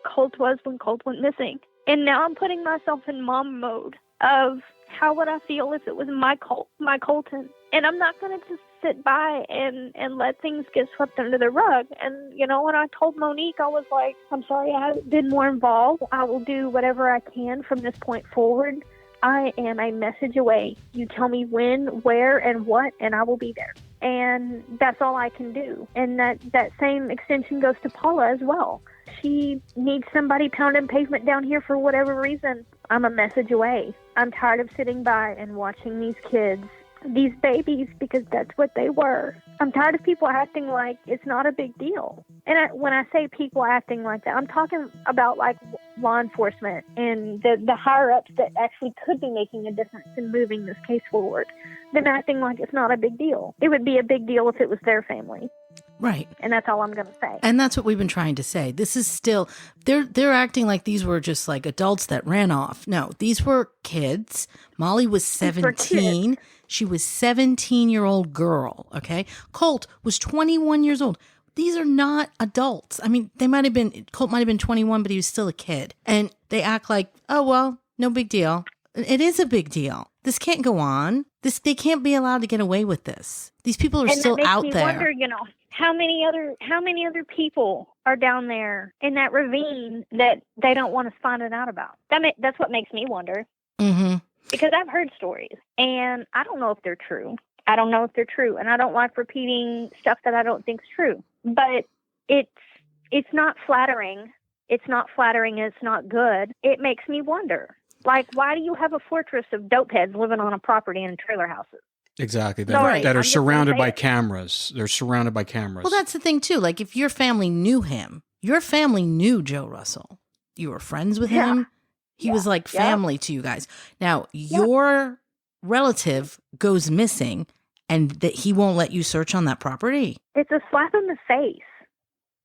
Colt was when Colt went missing. And now I'm putting myself in mom mode of how would I feel if it was my Colton. And I'm not going to just sit by and let things get swept under the rug. And, when I told Monique, I was like, I'm sorry I haven't been more involved. I will do whatever I can from this point forward. I am a message away. You tell me when, where, and what, and I will be there. And that's all I can do. And that same extension goes to Paula as well. She needs somebody pounding pavement down here for whatever reason. I'm a message away. I'm tired of sitting by and watching these kids, these babies, because that's what they were. I'm tired of people acting like it's not a big deal. And when I say people acting like that, I'm talking about like law enforcement and the higher-ups that actually could be making a difference in moving this case forward. Them acting like it's not a big deal. It would be a big deal if it was their family. Right. And that's all I'm going to say. And that's what we've been trying to say. This is still, they're acting like these were just like adults that ran off. No, these were kids. Molly was 17. She was 17-year-old girl. Okay. Colt was 21 years old. These are not adults. I mean, Colt might have been 21, but he was still a kid. And they act like, oh, well, no big deal. It is a big deal. This can't go on. They can't be allowed to get away with this. These people are still out there. And that makes me wonder, how many other people are down there in that ravine that they don't want us finding out about? That's what makes me wonder. Mm-hmm. Because I've heard stories, and I don't know if they're true. And I don't like repeating stuff that I don't think's true. But it's not flattering. It's not flattering. It's not good. It makes me wonder. Like, why do you have a fortress of dope heads living on a property in trailer houses? Exactly. That are surrounded by cameras. They're surrounded by cameras. Well, that's the thing, too. Like, if your family knew him, your family knew Joe Russell. You were friends with him. He was like family to you guys. Now, your relative goes missing, and that he won't let you search on that property. It's a slap in the face.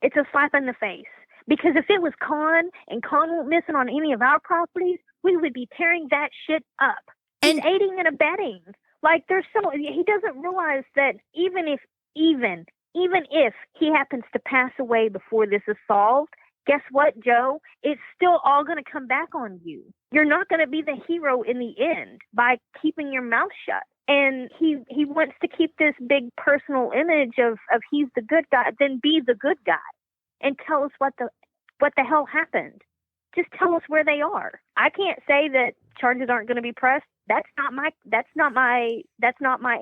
It's a slap in the face. Because if it was Conn, and Conn went missing on any of our properties, we would be tearing that shit up. And aiding and abetting. Like, he doesn't realize that even if he happens to pass away before this is solved, guess what, Joe? It's still all going to come back on you. You're not going to be the hero in the end by keeping your mouth shut. And he wants to keep this big personal image of he's the good guy, then be the good guy and tell us what the hell happened. Just tell us where they are. I can't say that charges aren't going to be pressed. That's not my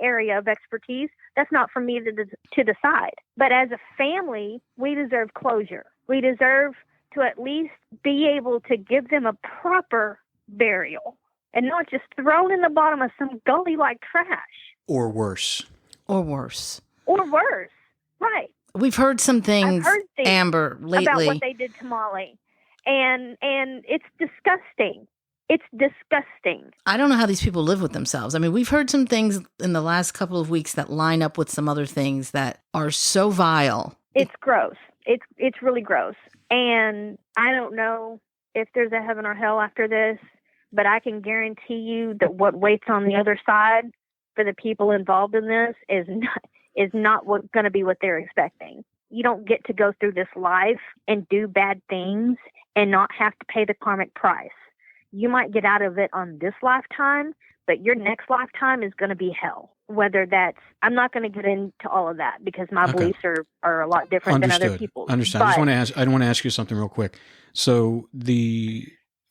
area of expertise. That's not for me to decide. But as a family, we deserve closure. We deserve to at least be able to give them a proper burial and not just thrown in the bottom of some gully like trash. Or worse. Right. We've heard some things, Amber, lately about what they did to Molly. And it's disgusting. It's disgusting. I don't know how these people live with themselves. I mean, we've heard some things in the last couple of weeks that line up with some other things that are so vile. It's gross. It's really gross. And I don't know if there's a heaven or hell after this, but I can guarantee you that what waits on the other side for the people involved in this is not going to be what they're expecting. You don't get to go through this life and do bad things and not have to pay the karmic price. You might get out of it on this lifetime, but your next lifetime is going to be hell. Whether that's, I'm not going to get into all of that because my beliefs are a lot different than other people's. Understand. I want to ask you something real quick. So when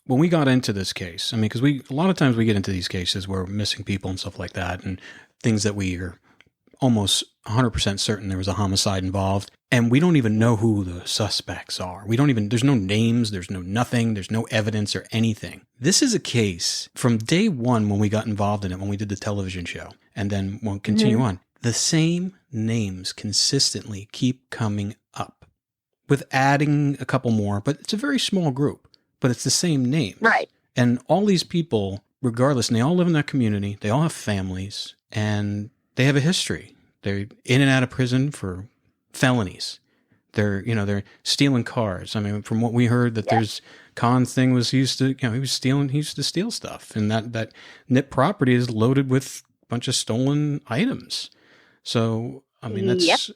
we got into this case, I mean, because a lot of times we get into these cases where we're missing people and stuff like that, and things that we are almost 100% certain there was a homicide involved, and we don't even know who the suspects are. There's no names, there's no nothing, there's no evidence or anything. This is a case from day one when we got involved in it, when we did the television show, and then we'll continue on. The same names consistently keep coming up, with adding a couple more, but it's a very small group, but it's the same names. Right. And all these people, regardless, and they all live in that community, they all have families, and they have a history. They're in and out of prison for felonies. They're stealing cars. I mean, from what we heard, that there's Conn's thing was he used to steal stuff, and that Nipp property is loaded with a bunch of stolen items. So I mean, that's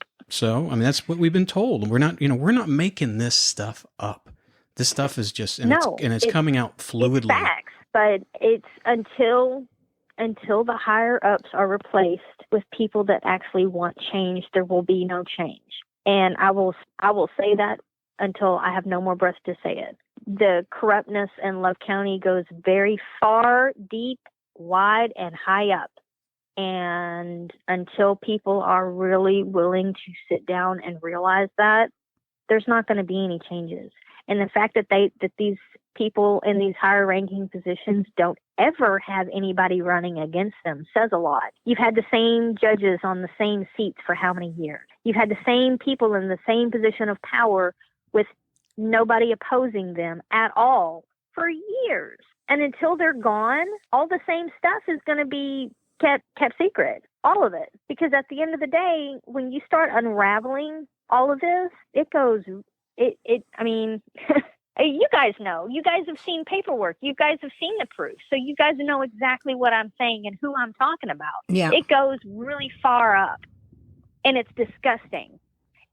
what we've been told. We're not making this stuff up. This stuff is just it's coming out fluidly. It's facts, but it's until the higher ups are replaced with people that actually want change, there will be no change. And I will say that until I have no more breath to say it. The corruptness in Love County goes very far, deep, wide, and high up. And until people are really willing to sit down and realize that, there's not going to be any changes. And the fact that these people in these higher ranking positions don't ever have anybody running against them says a lot. You've had the same judges on the same seats for how many years? You've had the same people in the same position of power with nobody opposing them at all for years. And until they're gone, all the same stuff is going to be kept secret, all of it. Because at the end of the day, when you start unraveling all of this, I mean, you guys know. You guys have seen paperwork. You guys have seen the proof. So you guys know exactly what I'm saying and who I'm talking about. Yeah. It goes really far up. And it's disgusting.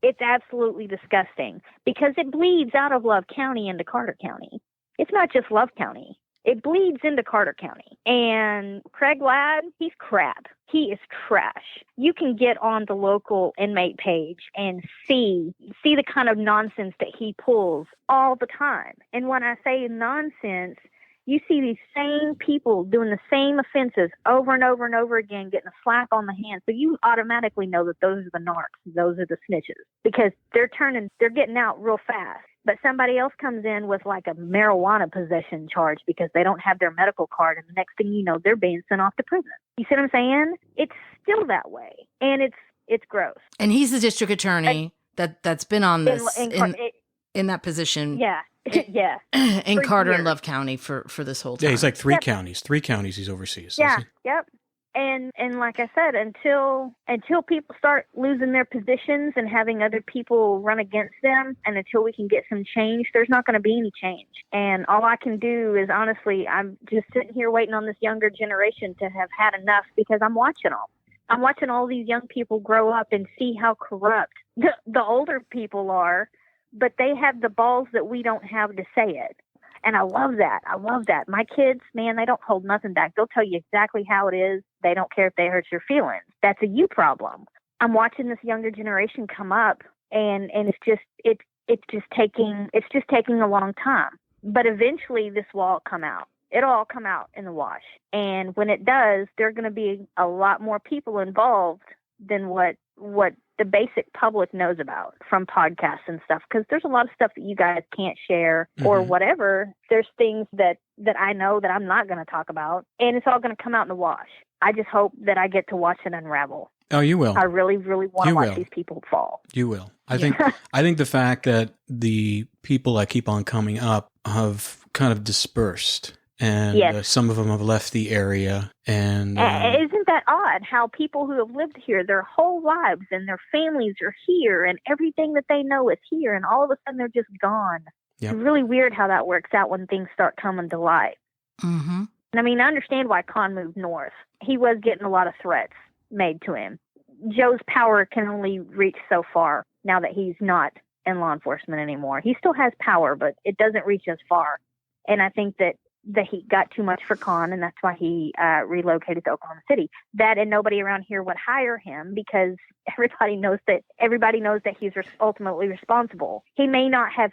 It's absolutely disgusting because it bleeds out of Love County into Carter County. It's not just Love County. It bleeds into Carter County. And Craig Ladd, he's crap. He is trash. You can get on the local inmate page and see the kind of nonsense that he pulls all the time. And when I say nonsense, you see these same people doing the same offenses over and over and over again, getting a slap on the hand. So you automatically know that those are the narcs. Those are the snitches because they're getting out real fast. But somebody else comes in with like a marijuana possession charge because they don't have their medical card. And the next thing you know, they're being sent off to prison. You see what I'm saying? It's still that way. And it's gross. And he's the district attorney that's been on this in that position. Yeah. Yeah. In For Carter years. and Love County for this whole time. Yeah, he's like three counties. 3 counties he's oversees. Yeah. Yep. And like I said, until people start losing their positions and having other people run against them, and until we can get some change, there's not going to be any change. And all I can do is, honestly, I'm just sitting here waiting on this younger generation to have had enough because I'm watching them. I'm watching all these young people grow up and see how corrupt the older people are, but they have the balls that we don't have to say it. And I love that. I love that. My kids, man, they don't hold nothing back. They'll tell you exactly how it is. They don't care if they hurt your feelings. That's a you problem. I'm watching this younger generation come up, and it's just taking a long time. But eventually, this will all come out. It'll all come out in the wash. And when it does, there are going to be a lot more people involved than what the basic public knows about from podcasts and stuff, because there's a lot of stuff that you guys can't share or whatever. There's things that I know that I'm not going to talk about, and it's all going to come out in the wash. I just hope that I get to watch it unravel. Oh, you will. I really, really want to watch these people fall. You will. I think the fact that the people that keep on coming up have kind of dispersed. And some of them have left the area. And isn't that odd how people who have lived here their whole lives and their families are here and everything that they know is here, and all of a sudden they're just gone. Yep. It's really weird how that works out when things start coming to light. Mm-hmm. And I mean, I understand why Conn moved north. He was getting a lot of threats made to him. Joe's power can only reach so far now that he's not in law enforcement anymore. He still has power, but it doesn't reach as far. And I think that he got too much for Conn, and that's why he relocated to Oklahoma City. That and nobody around here would hire him because everybody knows that he's ultimately responsible. He may not have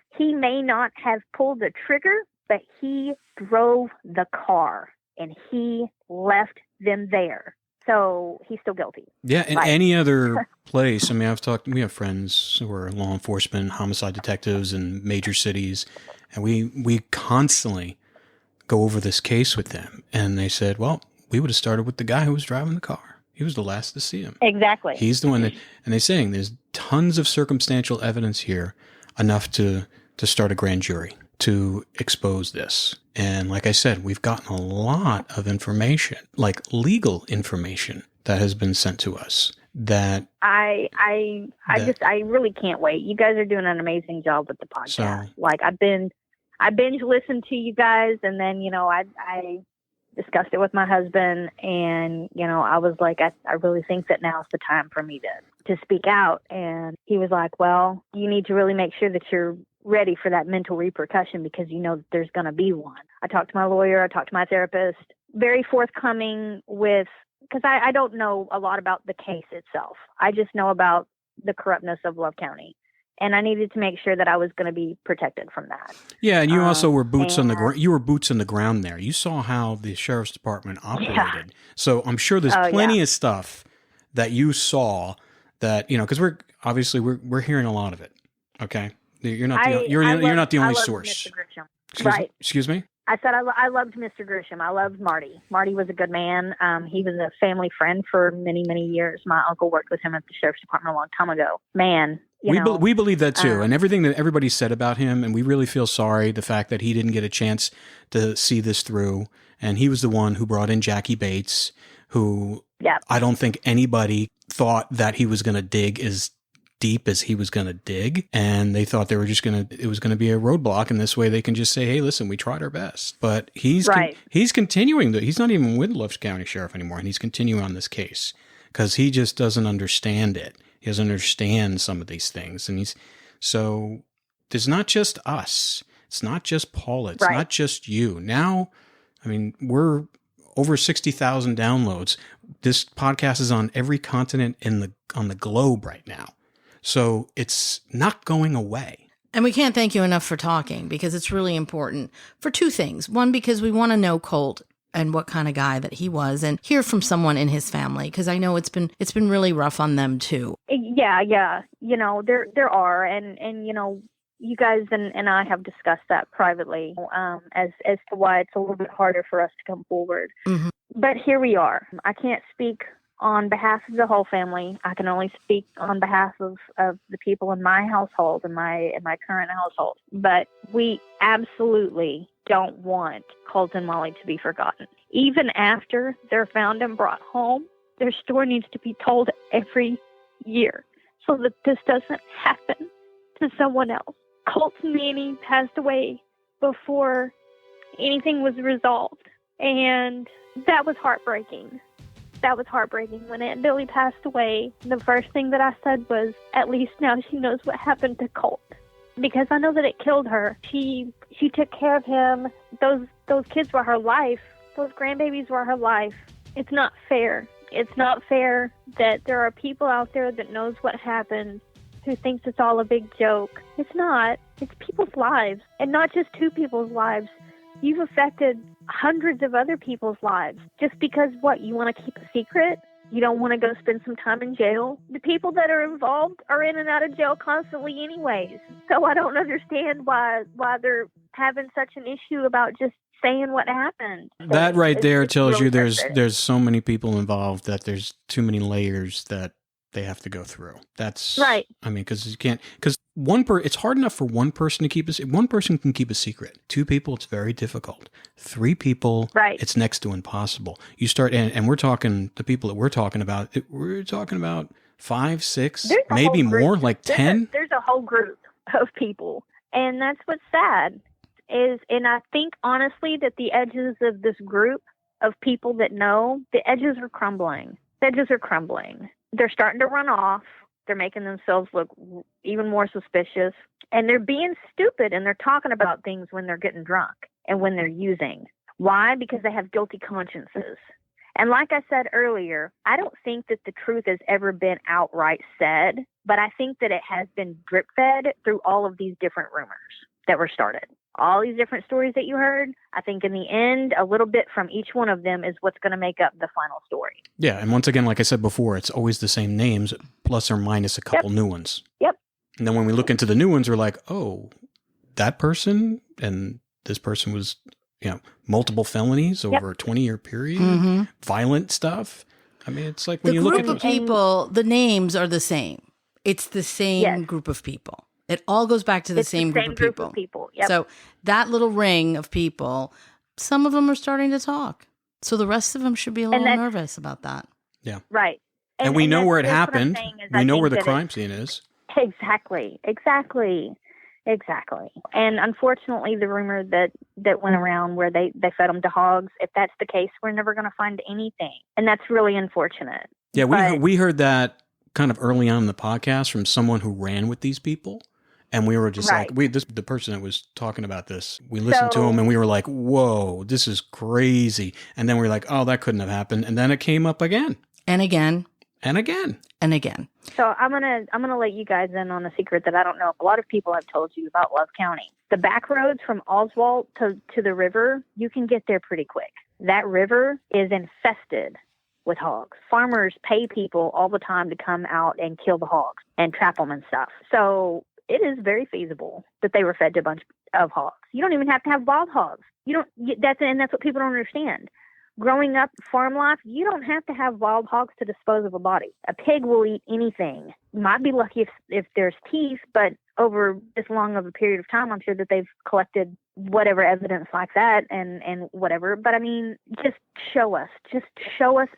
pulled the trigger, but he drove the car and he left them there. So he's still guilty. Yeah, in any other place. I mean, we have friends who are law enforcement, homicide detectives in major cities, and we constantly go over this case with them, and they said, well, we would have started with the guy who was driving the car. He was the last to see him. Exactly. He's the one that, and they're saying there's tons of circumstantial evidence here, enough to start a grand jury to expose this. And like I said, we've gotten a lot of information, like legal information that has been sent to us that I really can't wait. You guys are doing an amazing job with the podcast. I binge listened to you guys, and then, I discussed it with my husband, and, I was like, I really think that now's the time for me to speak out. And he was like, well, you need to really make sure that you're ready for that mental repercussion because that there's going to be one. I talked to my lawyer. I talked to my therapist, very forthcoming because I don't know a lot about the case itself. I just know about the corruptness of Love County. And I needed to make sure that I was going to be protected from that. Yeah, and you also were boots on the ground. You were boots on the ground there. You saw how the sheriff's department operated. Yeah. So I'm sure there's plenty of stuff that you saw that, because we're hearing a lot of it. Okay, you're not the only source. Mr. Grisham. Excuse me. I said I loved Mr. Grisham. I loved Marty. Marty was a good man. He was a family friend for many, many years. My uncle worked with him at the sheriff's department a long time ago. Man. We believe that too, and everything that everybody said about him, and we really feel sorry the fact that he didn't get a chance to see this through, and he was the one who brought in Jackie Bates, who I don't think anybody thought that he was going to dig as deep as he was going to dig, and they thought it was going to be a roadblock, and this way they can just say, hey, listen, we tried our best. But he's continuing, he's not even with Lufkin County Sheriff anymore, and he's continuing on this case because he just doesn't understand it. He doesn't understand some of these things. And so there's not just us. It's not just Paula. It's not just you. Now, we're over 60,000 downloads. This podcast is on every continent on the globe right now. So it's not going away. And we can't thank you enough for talking, because it's really important for two things. One, because we want to know Colt and what kind of guy that he was, and hear from someone in his family, because I know it's been really rough on them too. Yeah. There are, and you guys and I have discussed that privately, as to why it's a little bit harder for us to come forward. Mm-hmm. But here we are. I can't speak on behalf of the whole family. I can only speak on behalf of the people in my household, in my current household. But we absolutely don't want Colt and Molly to be forgotten. Even after they're found and brought home, their story needs to be told every year so that this doesn't happen to someone else. Colt's nanny passed away before anything was resolved, and that was heartbreaking. When Aunt Billy passed away, the first thing that I said was, at least now she knows what happened to Colt. Because I know that it killed her. She took care of him. Those kids were her life. Those grandbabies were her life. It's not fair. It's not fair that there are people out there that knows what happened who thinks it's all a big joke. It's not. It's people's lives. And not just two people's lives. You've affected hundreds of other people's lives. Just because, you want to keep a secret? You don't want to go spend some time in jail? The people that are involved are in and out of jail constantly anyways. So I don't understand why they're having such an issue about just saying what happened. That right there tells you there's so many people involved that there's too many layers that they have to go through. That's right. Because it's hard enough for one person to keep one person can keep a secret. Two people, it's very difficult. Three people, it's next to impossible. You start, and we're talking, the people that we're talking about 5, 6, maybe more, like 10. There's a whole group of people. And that's what's sad and I think honestly that the edges of this group of people that know, the edges are crumbling. They're starting to run off. They're making themselves look even more suspicious. And they're being stupid, and they're talking about things when they're getting drunk and when they're using. Why? Because they have guilty consciences. And like I said earlier, I don't think that the truth has ever been outright said, but I think that it has been drip-fed through all of these different rumors that were started. All these different stories that you heard, I think in the end, a little bit from each one of them is what's going to make up the final story. Yeah, and once again, like I said before, it's always the same names, plus or minus a couple new ones. Yep. And then when we look into the new ones, we're like, oh, that person and this person was, multiple felonies over a 20-year period, violent stuff. It's like when you look at the group of people, the names are the same. It's the same group of people. It all goes back to the same group of people. Yep. So that little ring of people, some of them are starting to talk. So the rest of them should be a little nervous about that. Yeah. Right. And we know where it happened. We know where the crime scene is. Exactly. And unfortunately, the rumor that went around where they fed them to hogs, if that's the case, we're never going to find anything. And that's really unfortunate. Yeah, we heard that kind of early on in the podcast from someone who ran with these people. And we were just the person that was talking about this, we listened to him and we were like, whoa, this is crazy. And then we were like, oh, that couldn't have happened. And then it came up again. And again. And again. And again. So I'm gonna let you guys in on a secret that I don't know if a lot of people have told you about Love County. The back roads from Oswald to the river, you can get there pretty quick. That river is infested with hogs. Farmers pay people all the time to come out and kill the hogs and trap them and stuff. So it is very feasible that they were fed to a bunch of hogs. You don't even have to have wild hogs. That's what people don't understand. Growing up farm life, you don't have to have wild hogs to dispose of a body. A pig will eat anything. You might be lucky if there's teeth, but over this long of a period of time, I'm sure that they've collected whatever evidence like that and whatever. But I mean, just show us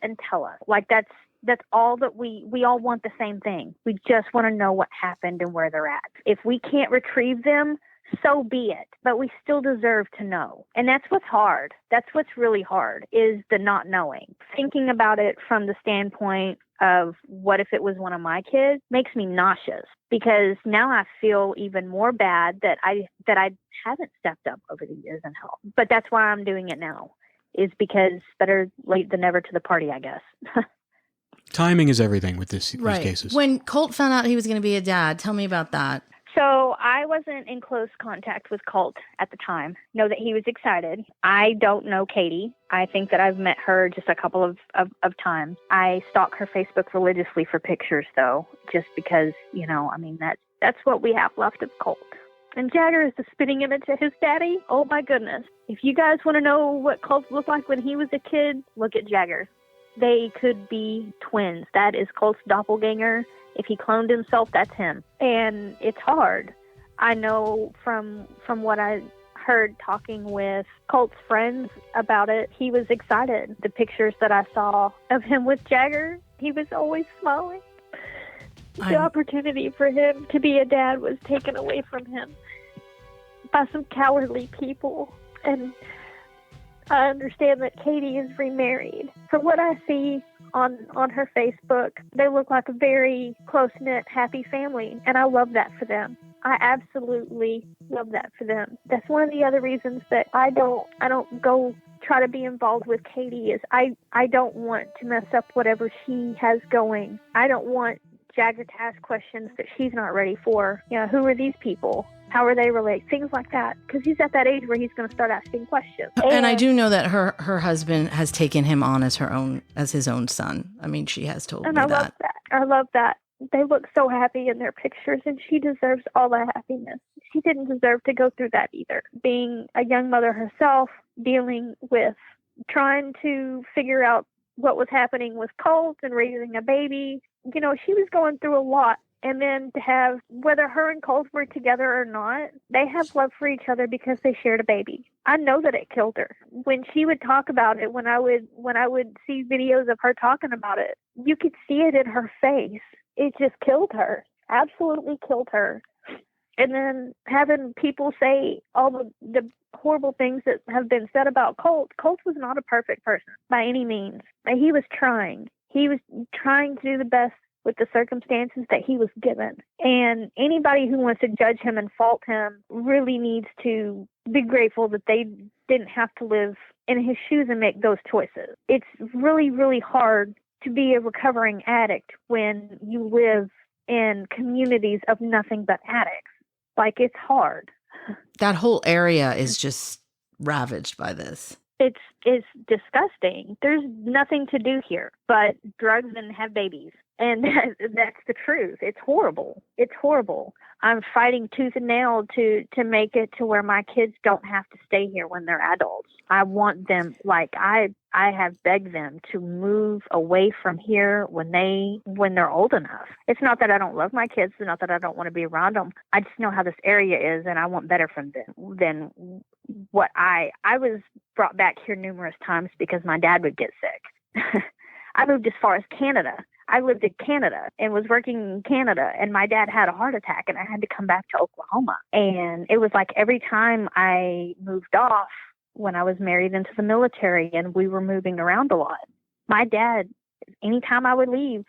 and tell us. Like that's all that we all want the same thing. We just want to know what happened and where they're at. If we can't retrieve them, so be it. But we still deserve to know. And that's what's hard. That's what's really hard, is the not knowing. Thinking about it from the standpoint of what if it was one of my kids makes me nauseous, because now I feel even more bad that I haven't stepped up over the years and helped. But that's why I'm doing it now, is because better late than never to the party, I guess. Timing is everything with these cases. When Colt found out he was going to be a dad, tell me about that. So I wasn't in close contact with Colt at the time. Know that he was excited. I don't know Katie. I think that I've met her just a couple of times. I stalk her Facebook religiously for pictures, though, just because, that's what we have left of Colt. And Jagger is the spitting image of his daddy. Oh, my goodness. If you guys want to know what Colt looked like when he was a kid, look at Jagger. They could be twins. That is Colt's doppelganger. If he cloned himself, that's him. And it's hard. I know from what I heard talking with Colt's friends about it, he was excited. The pictures that I saw of him with Jagger, he was always smiling. The opportunity for him to be a dad was taken away from him by some cowardly people. And I understand that Katie is remarried. From what I see on her Facebook, they look like a very close-knit, happy family, and I love that for them. I absolutely love that for them. That's one of the other reasons that I don't go try to be involved with Katie, is I don't want to mess up whatever she has going. I don't want Jagger to ask questions that she's not ready for. Who are these people? How are they related? Things like that. Because he's at that age where he's going to start asking questions. And I do know that her husband has taken him on as his own son. I mean, she has told me that. I love that. They look so happy in their pictures, and she deserves all the happiness. She didn't deserve to go through that either. Being a young mother herself, dealing with trying to figure out what was happening with Colt and raising a baby. She was going through a lot. And then to have, whether her and Colt were together or not, they have love for each other because they shared a baby. I know that it killed her. When she would talk about it, when I would see videos of her talking about it, you could see it in her face. It just killed her. Absolutely killed her. And then having people say all the horrible things that have been said about Colt. Colt was not a perfect person by any means. He was trying. He was trying to do the best with the circumstances that he was given. And anybody who wants to judge him and fault him really needs to be grateful that they didn't have to live in his shoes and make those choices. It's really, really hard to be a recovering addict when you live in communities of nothing but addicts. Like, it's hard. That whole area is just ravaged by this. It's disgusting. There's nothing to do here but drugs and have babies. And that's the truth. It's horrible. It's horrible. I'm fighting tooth and nail to make it to where my kids don't have to stay here when they're adults. I want them, I have begged them to move away from here when they're old enough. It's not that I don't love my kids. It's not that I don't want to be around them. I just know how this area is, and I want better from them than what I was brought back here numerous times because my dad would get sick. I moved as far as Canada. I lived in Canada and was working in Canada, and my dad had a heart attack, and I had to come back to Oklahoma. And it was like every time I moved off when I was married into the military and we were moving around a lot, my dad, anytime I would leave,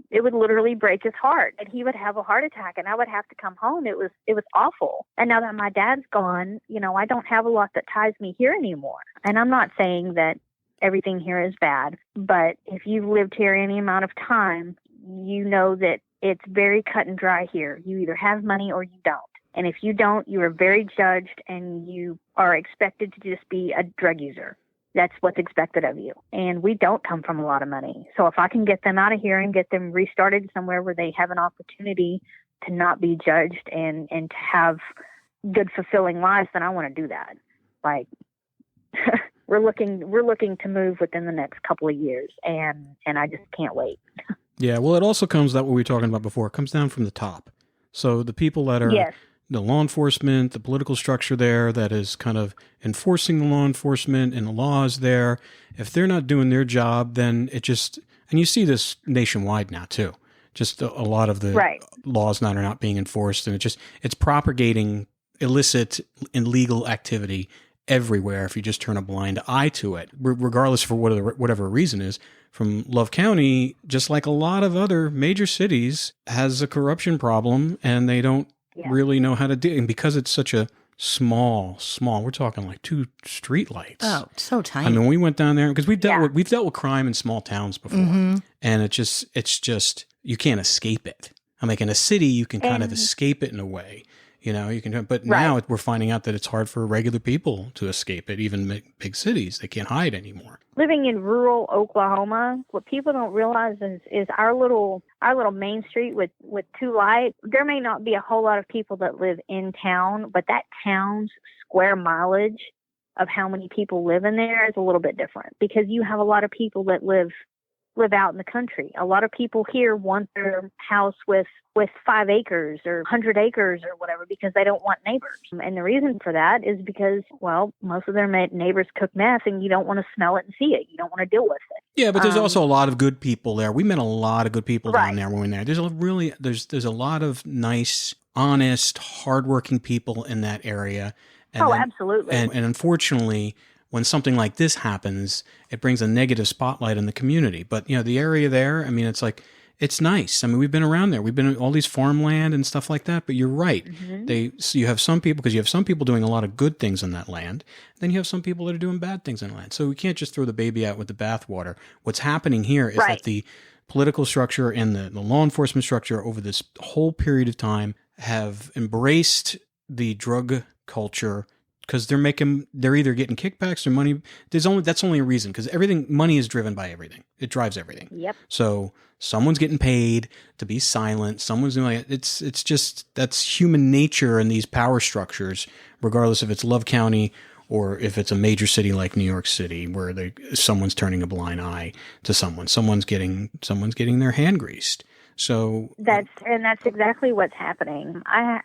it would literally break his heart, and he would have a heart attack, and I would have to come home. It was awful. And now that my dad's gone, I don't have a lot that ties me here anymore. And I'm not saying that everything here is bad. But if you've lived here any amount of time, you know that it's very cut and dry here. You either have money or you don't. And if you don't, you are very judged and you are expected to just be a drug user. That's what's expected of you. And we don't come from a lot of money. So if I can get them out of here and get them restarted somewhere where they have an opportunity to not be judged and to have good, fulfilling lives, then I want to do that. Like, we're looking to move within the next couple of years, and I just can't wait. Yeah, well, it also comes, that what we were talking about before, it comes down from the top. So the people that are Yes. the law enforcement, the political structure there that is kind of enforcing the law enforcement and the laws there, if they're not doing their job, then it just, and you see this nationwide now too, just a lot of the laws are not being enforced, and it's propagating illicit and illegal activity everywhere if you just turn a blind eye to it, regardless for whatever reason is. From Love County, just like a lot of other major cities, has a corruption problem, and they don't really know how to do it. And because it's such a small, we're talking like 2 street lights. Oh, so tiny. I mean, we went down there because we've dealt with crime in small towns before, and it's just you can't escape it. I'm like, in a city, you can kind of escape it in a way. You know, you can, but now we're finding out that it's hard for regular people to escape it. Even big cities, they can't hide anymore. Living in rural Oklahoma, what people don't realize is our little main street with 2 lights. There may not be a whole lot of people that live in town, but that town's square mileage of how many people live in there is a little bit different, because you have a lot of people that live out in the country. A lot of people here want their house with 5 acres or 100 acres or whatever, because they don't want neighbors. And the reason for that is because, well, most of their neighbors cook meth, and you don't want to smell it and see it. You don't want to deal with it. Yeah, but there's also a lot of good people there. We met a lot of good people down there when we were there. There's a lot of nice, honest, hardworking people in that area. And absolutely. And unfortunately, when something like this happens, it brings a negative spotlight on the community. But, you know, the area there, I mean, it's like, it's nice. I mean, we've been around there. We've been in all these farmland and stuff like that. But you're right. So you have some people, because you have some people doing a lot of good things on that land. Then you have some people that are doing bad things on the land. So we can't just throw the baby out with the bathwater. What's happening here is that the political structure and the law enforcement structure over this whole period of time have embraced the drug culture, because they're either getting kickbacks or money. That's only a reason, because money is driven by everything. It drives everything. Yep. So someone's getting paid to be silent. Someone's doing it's just, that's human nature in these power structures, regardless if it's Love County or if it's a major city like New York City, where someone's turning a blind eye to someone. Someone's getting their hand greased. So that's exactly what's happening. I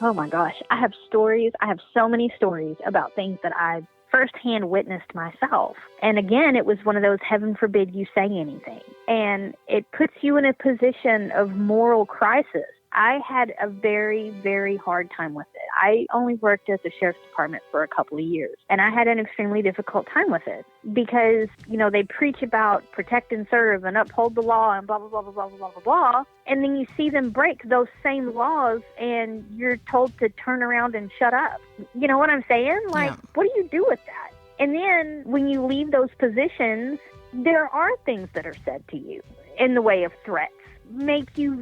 Oh my gosh, I have stories. I have so many stories about things that I firsthand witnessed myself. And again, it was one of those, heaven forbid you say anything. And it puts you in a position of moral crisis. I had a very, very hard time with it. I only worked at the sheriff's department for a couple of years, and I had an extremely difficult time with it because, you know, they preach about protect and serve and uphold the law and blah, blah, blah, blah, blah, blah, blah, blah. And then you see them break those same laws and you're told to turn around and shut up. You know what I'm saying? Like, what do you do with that? And then when you leave those positions, there are things that are said to you in the way of threats. It makes you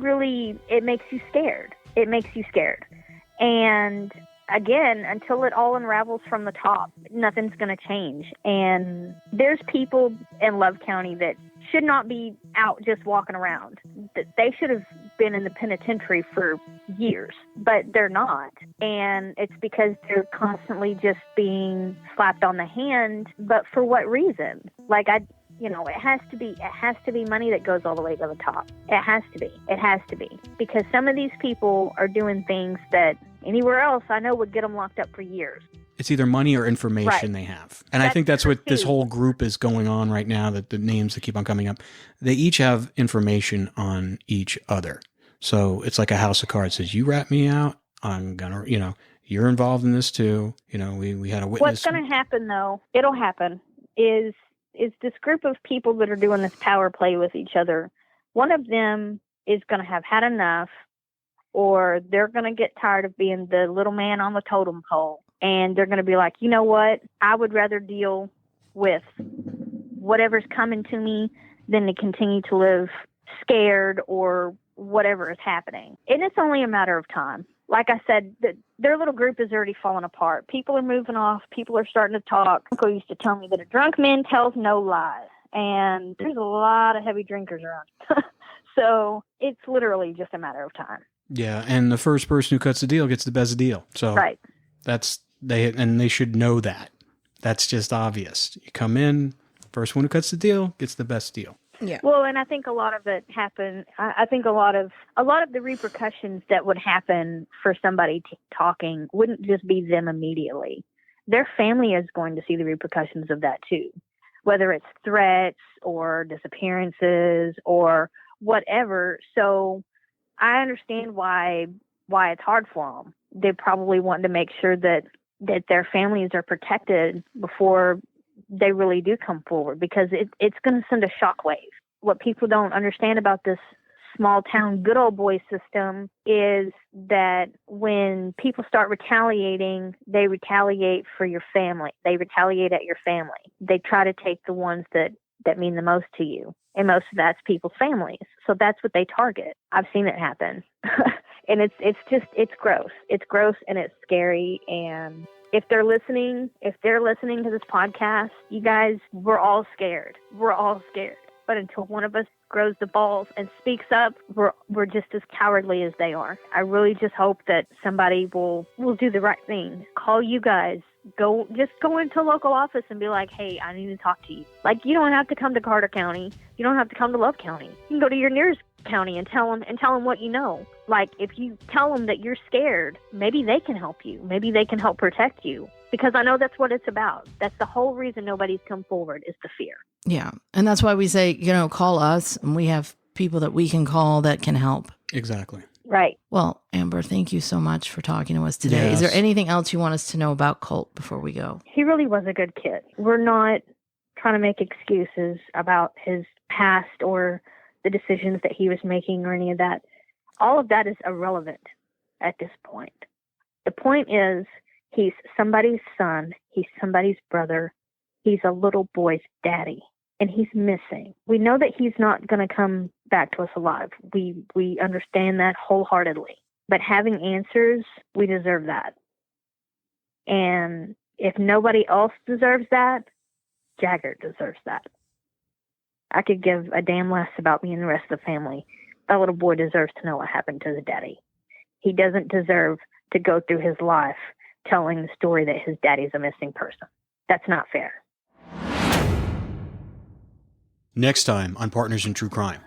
scared. It makes you scared. And again, until it all unravels from the top, nothing's going to change. And there's people in Love County that should not be out just walking around. They should have been in the penitentiary for years, but they're not. And it's because they're constantly just being slapped on the hand. But for what reason? Like, it has to be money that goes all the way to the top. It has to be. Because some of these people are doing things that anywhere else I know would get them locked up for years. It's either money or information they have. And I think that's what this whole group is going on right now, that the names that keep on coming up, they each have information on each other. So it's like a house of cards. Says, you rat me out, I'm going to, you're involved in this too. We had a witness. What's going to happen though, it'll happen, is this group of people that are doing this power play with each other, one of them is going to have had enough, or they're going to get tired of being the little man on the totem pole. And they're going to be like, you know what? I would rather deal with whatever's coming to me than to continue to live scared or whatever is happening. And it's only a matter of time. Like I said, their little group is already falling apart. People are moving off. People are starting to talk. Uncle used to tell me that a drunk man tells no lies. And there's a lot of heavy drinkers around. So it's literally just a matter of time. Yeah, and the first person who cuts the deal gets the best deal. So right. They should know that. That's just obvious. You come in, first one who cuts the deal gets the best deal. Yeah. Well, and I think a lot of it happened. I think a lot of the repercussions that would happen for somebody talking wouldn't just be them immediately. Their family is going to see the repercussions of that too, whether it's threats or disappearances or whatever. So I understand why it's hard for them. They probably want to make sure that their families are protected before they really do come forward, because it's going to send a shockwave. What people don't understand about this small town good old boy system is that when people start retaliating, they retaliate for your family. They retaliate at your family. They try to take the ones that mean the most to you. And most of that's people's families. So that's what they target. I've seen it happen. And it's gross. It's gross and it's scary. And if they're listening to this podcast, you guys, we're all scared. We're all scared. But until one of us grows the balls and speaks up, we're just as cowardly as they are. I really just hope that somebody will do the right thing. Call you guys. Go into a local office and be like, hey, I need to talk to you. Like, you don't have to come to Carter County. You don't have to come to Love County. You can go to your nearest county and tell them what you know. Like, if you tell them that you're scared, maybe they can help you. Maybe they can help protect you. Because I know that's what it's about. That's the whole reason nobody's come forward, is the fear. Yeah. And that's why we say, call us, and we have people that we can call that can help. Exactly. Right. Well, Amber, thank you so much for talking to us today. Yes. Is there anything else you want us to know about Colt before we go? He really was a good kid. We're not trying to make excuses about his past or the decisions that he was making or any of that. All of that is irrelevant at this point. The point is, he's somebody's son. He's somebody's brother. He's a little boy's daddy, and he's missing. We know that he's not going to come back to us alive. We understand that wholeheartedly. But having answers, we deserve that. And if nobody else deserves that, Jagger deserves that. I could give a damn less about me and the rest of the family. That little boy deserves to know what happened to his daddy. He doesn't deserve to go through his life telling the story that his daddy's a missing person. That's not fair. Next time on Partners in True Crime.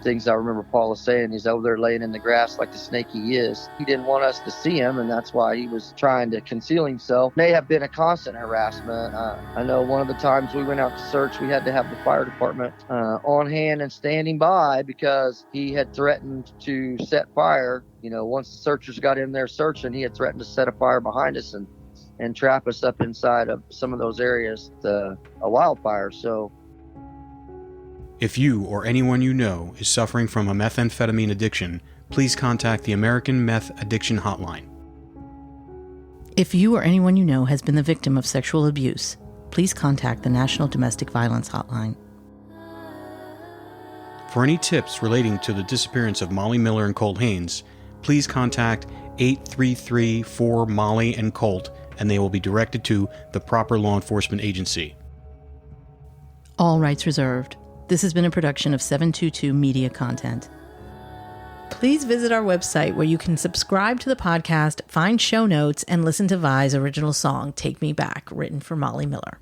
Things I remember Paula saying, he's over there laying in the grass like the snake he is. He didn't want us to see him, and that's why he was trying to conceal himself. May have been a constant harassment. I know one of the times we went out to search, we had to have the fire department on hand and standing by because he had threatened to set fire. Once the searchers got in there searching, he had threatened to set a fire behind us and trap us up inside of some of those areas, a wildfire. So if you or anyone you know is suffering from a methamphetamine addiction, please contact the American Meth Addiction Hotline. If you or anyone you know has been the victim of sexual abuse, please contact the National Domestic Violence Hotline. For any tips relating to the disappearance of Molly Miller and Colt Haynes, please contact 833-4-MOLLY and Colt, and they will be directed to the proper law enforcement agency. All rights reserved. This has been a production of 722 Media Content. Please visit our website where you can subscribe to the podcast, find show notes, and listen to Vi's original song, Take Me Back, written for Molly Miller.